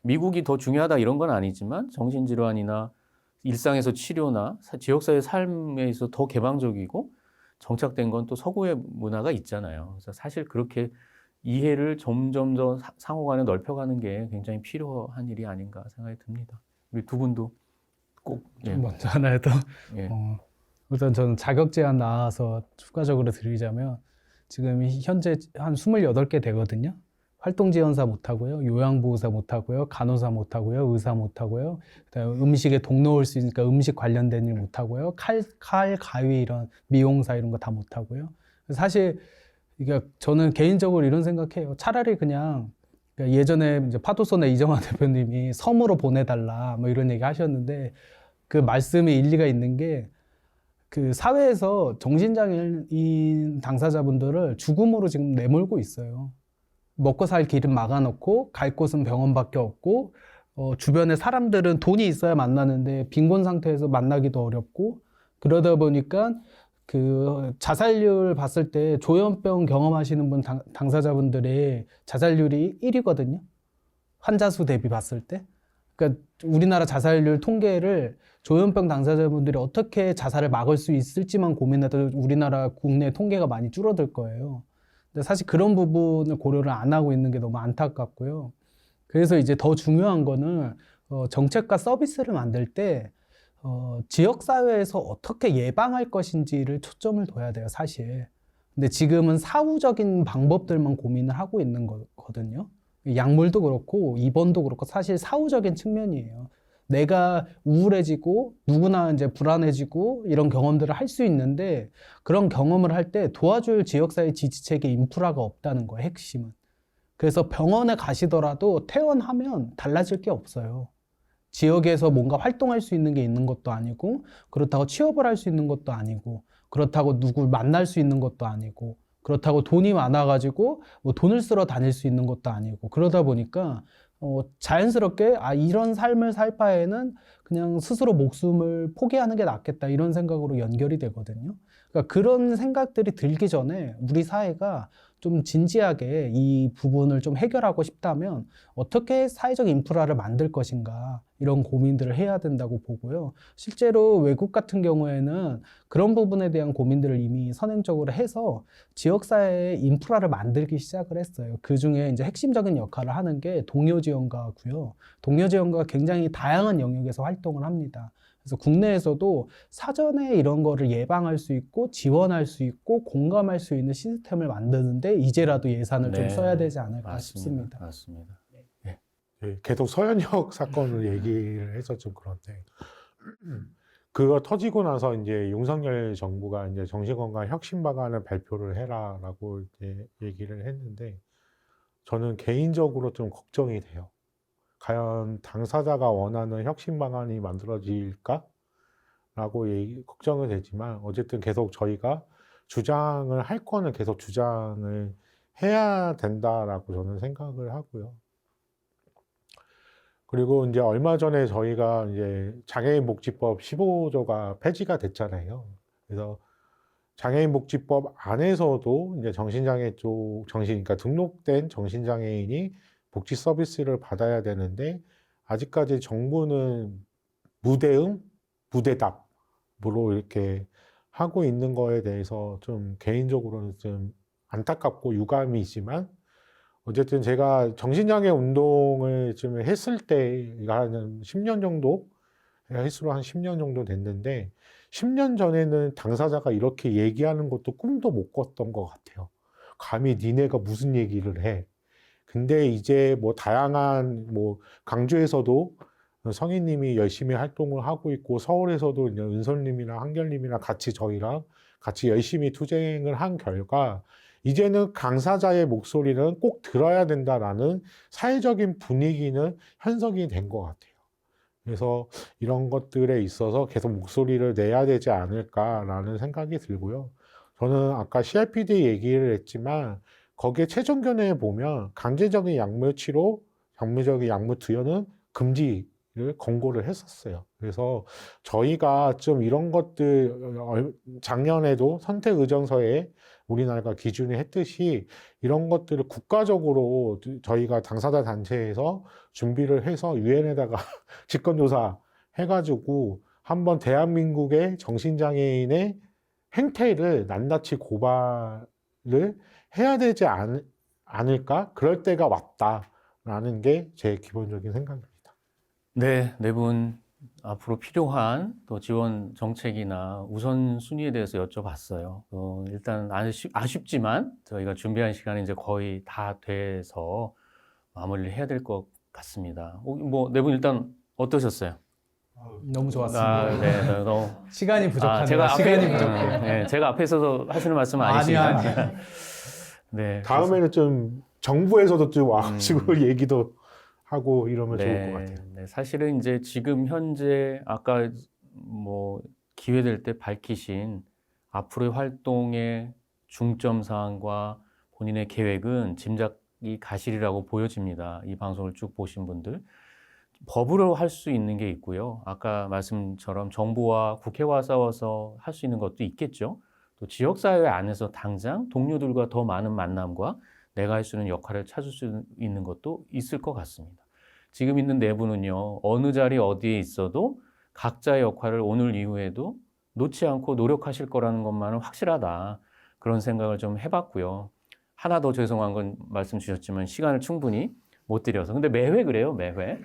미국이 더 중요하다 이런 건 아니지만 정신질환이나 일상에서 치료나 지역사회 삶에 있어서 더 개방적이고 정착된 건 또 서구의 문화가 있잖아요. 그래서 사실 그렇게 이해를 점점 더 상호 간에 넓혀가는 게 굉장히 필요한 일이 아닌가 생각이 듭니다. 우리 두 분도 꼭. 예. 먼저 하나 더. 예. 우선 저는 자격 제한 나와서 추가적으로 드리자면 지금 현재 한 28개 되거든요. 활동지원사 못하고요, 요양보호사 못하고요, 간호사 못하고요, 의사 못하고요, 그다음에 음식에 독 넣을 수 있으니까 음식 관련된 일 못하고요, 칼, 가위 이런 미용사 이런 거 다 못하고요. 사실 이게 저는 개인적으로 이런 생각해요. 차라리 그냥 그러니까 예전에 이제 파도선의 이정환 대표님이 섬으로 보내달라 뭐 이런 얘기 하셨는데 그 말씀에 일리가 있는 게 그 사회에서 정신장애인 당사자분들을 죽음으로 지금 내몰고 있어요. 먹고 살 길은 막아놓고 갈 곳은 병원밖에 없고 주변에 사람들은 돈이 있어야 만나는데 빈곤 상태에서 만나기도 어렵고 그러다 보니까 그 자살률 봤을 때 조현병 경험하시는 분 당사자분들의 자살률이 1위거든요. 환자 수 대비 봤을 때. 그러니까 우리나라 자살률 통계를 조현병 당사자분들이 어떻게 자살을 막을 수 있을지만 고민해도 우리나라 국내 통계가 많이 줄어들 거예요. 근데 사실 그런 부분을 고려를 안 하고 있는 게 너무 안타깝고요. 그래서 이제 더 중요한 거는 정책과 서비스를 만들 때 지역사회에서 어떻게 예방할 것인지를 초점을 둬야 돼요, 사실. 근데 지금은 사후적인 방법들만 고민을 하고 있는 거거든요. 약물도 그렇고 입원도 그렇고 사실 사후적인 측면이에요. 내가 우울해지고 누구나 이제 불안해지고 이런 경험들을 할 수 있는데 그런 경험을 할 때 도와줄 지역사회 지지체계 인프라가 없다는 거예요, 핵심은. 그래서 병원에 가시더라도 퇴원하면 달라질 게 없어요. 지역에서 뭔가 활동할 수 있는 게 있는 것도 아니고 그렇다고 취업을 할 수 있는 것도 아니고 그렇다고 누굴 만날 수 있는 것도 아니고 그렇다고 돈이 많아가지고 뭐 돈을 쓰러 다닐 수 있는 것도 아니고 그러다 보니까 자연스럽게 이런 삶을 살 바에는 그냥 스스로 목숨을 포기하는 게 낫겠다 이런 생각으로 연결이 되거든요. 그러니까 그런 생각들이 들기 전에 우리 사회가 좀 진지하게 이 부분을 좀 해결하고 싶다면 어떻게 사회적 인프라를 만들 것인가 이런 고민들을 해야 된다고 보고요. 실제로 외국 같은 경우에는 그런 부분에 대한 고민들을 이미 선행적으로 해서 지역사회에 인프라를 만들기 시작을 했어요. 그 중에 이제 핵심적인 역할을 하는 게 동료지원가고요. 동료지원가가 굉장히 다양한 영역에서 활동을 합니다. 그래서 국내에서도 사전에 이런 거를 예방할 수 있고 지원할 수 있고 공감할 수 있는 시스템을 만드는데 이제라도 예산을 좀 네. 써야 되지 않을까 맞습니다. 싶습니다. 맞습니다. 예, 계속 서현역 사건을 얘기를 해서 좀 그런데 그거 터지고 나서 이제 윤석열 정부가 이제 정신건강 혁신 방안을 발표를 해라라고 이제 얘기를 했는데 저는 개인적으로 좀 걱정이 돼요. 과연 당사자가 원하는 혁신 방안이 만들어질까? 라고 걱정은 되지만 어쨌든 계속 저희가 주장을 할 거는 계속 주장을 해야 된다라고 저는 생각을 하고요. 그리고 이제 얼마 전에 저희가 이제 장애인복지법 15조가 폐지가 됐잖아요. 그래서 장애인복지법 안에서도 이제 정신장애 쪽, 그러니까 등록된 정신장애인이 복지 서비스를 받아야 되는데, 아직까지 정부는 무대응, 무대답으로 이렇게 하고 있는 거에 대해서 좀 개인적으로는 좀 안타깝고 유감이지만, 어쨌든 제가 정신장애 운동을 좀 했을 때, 한 10년 정도, 횟수로 한 10년 정도 됐는데, 10년 전에는 당사자가 이렇게 얘기하는 것도 꿈도 못 꿨던 것 같아요. 감히 니네가 무슨 얘기를 해. 근데 이제 뭐 다양한, 뭐 강주에서도 성인님이 열심히 활동을 하고 있고, 서울에서도 이제 은솔님이랑 한결님이랑 같이 저희랑 같이 열심히 투쟁을 한 결과, 이제는 강사자의 목소리는 꼭 들어야 된다라는 사회적인 분위기는 형성이 된 것 같아요. 그래서 이런 것들에 있어서 계속 목소리를 내야 되지 않을까라는 생각이 들고요. 저는 아까 CRPD 얘기를 했지만 거기에 최종견해에 보면 강제적인 약물 치료, 강제적인 약물 투여는 금지를 권고를 했었어요. 그래서 저희가 좀 이런 것들 작년에도 선택의정서에 우리나라가 기준을 했듯이 이런 것들을 국가적으로 저희가 당사자 단체에서 준비를 해서 유엔에다가 직권조사 해가지고 한번 대한민국의 정신장애인의 행태를 낱낱이 고발을 해야 되지 않을까? 그럴 때가 왔다라는 게 제 기본적인 생각입니다. 네, 네 분 앞으로 필요한 또 지원 정책이나 우선순위에 대해서 여쭤봤어요. 일단 아쉽지만 저희가 준비한 시간이 이제 거의 다 돼서 마무리를 해야 될 것 같습니다. 뭐 네 분 일단 어떠셨어요? 너무 좋았습니다. 네, 너무 시간이 부족하네요. 시간이 부족해요. 네, 제가 앞에 있어서 하시는 말씀 아니시죠? 네. 다음에는 좀 정부에서도 좀 와가지고 얘기도 하고 이러면 좋을 것 같아요. 네, 사실은 이제 지금 현재 아까 뭐 기회 될 때 밝히신 앞으로의 활동의 중점 사항과 본인의 계획은 짐작이 가시리라고 보여집니다. 이 방송을 쭉 보신 분들. 법으로 할 수 있는 게 있고요. 아까 말씀처럼 정부와 국회와 싸워서 할 수 있는 것도 있겠죠. 또 지역사회 안에서 당장 동료들과 더 많은 만남과 내가 할 수 있는 역할을 찾을 수 있는 것도 있을 것 같습니다. 지금 있는 네 분은요, 어느 자리 어디에 있어도 각자의 역할을 오늘 이후에도 놓지 않고 노력하실 거라는 것만은 확실하다. 그런 생각을 좀 해봤고요. 하나 더 죄송한 건 말씀 주셨지만 시간을 충분히 못 드려서. 근데 매회 그래요, 매회.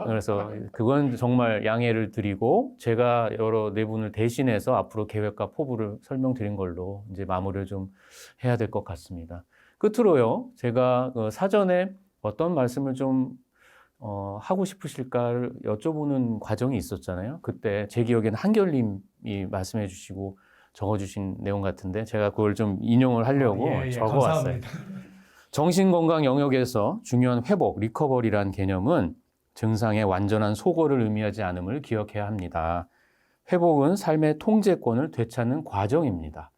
그래서 그건 정말 양해를 드리고 제가 여러 네 분을 대신해서 앞으로 계획과 포부를 설명드린 걸로 이제 마무리를 좀 해야 될 것 같습니다. 끝으로요, 제가 사전에 어떤 말씀을 좀 하고 싶으실까를 여쭤보는 과정이 있었잖아요. 그때 제 기억에는 한결님이 말씀해 주시고 적어주신 내용 같은데 제가 그걸 좀 인용을 하려고 적어왔어요. 정신건강 영역에서 중요한 회복, 리커버리란 개념은 증상의 완전한 소거를 의미하지 않음을 기억해야 합니다. 회복은 삶의 통제권을 되찾는 과정입니다.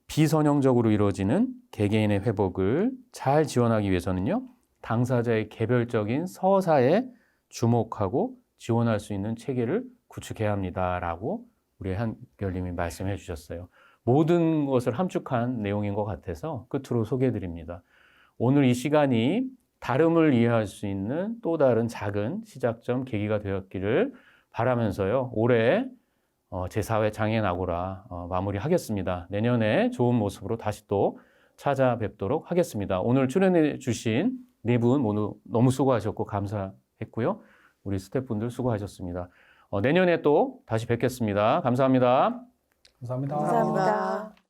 비선형적으로 이루어지는 개개인의 회복을 잘 지원하기 위해서는요, 당사자의 개별적인 서사에 주목하고 지원할 수 있는 체계를 구축해야 합니다라고 우리 한결님이 말씀해 주셨어요. 모든 것을 함축한 내용인 것 같아서 끝으로 소개해 드립니다. 오늘 이 시간이 다름을 이해할 수 있는 또 다른 작은 시작점 계기가 되었기를 바라면서요. 올해 제4회 장애인 아고라 마무리하겠습니다. 내년에 좋은 모습으로 다시 또 찾아뵙도록 하겠습니다. 오늘 출연해 주신 네 분 모두 너무 수고하셨고 감사했고요. 우리 스태프분들 수고하셨습니다. 내년에 또 다시 뵙겠습니다. 감사합니다. 감사합니다. 감사합니다.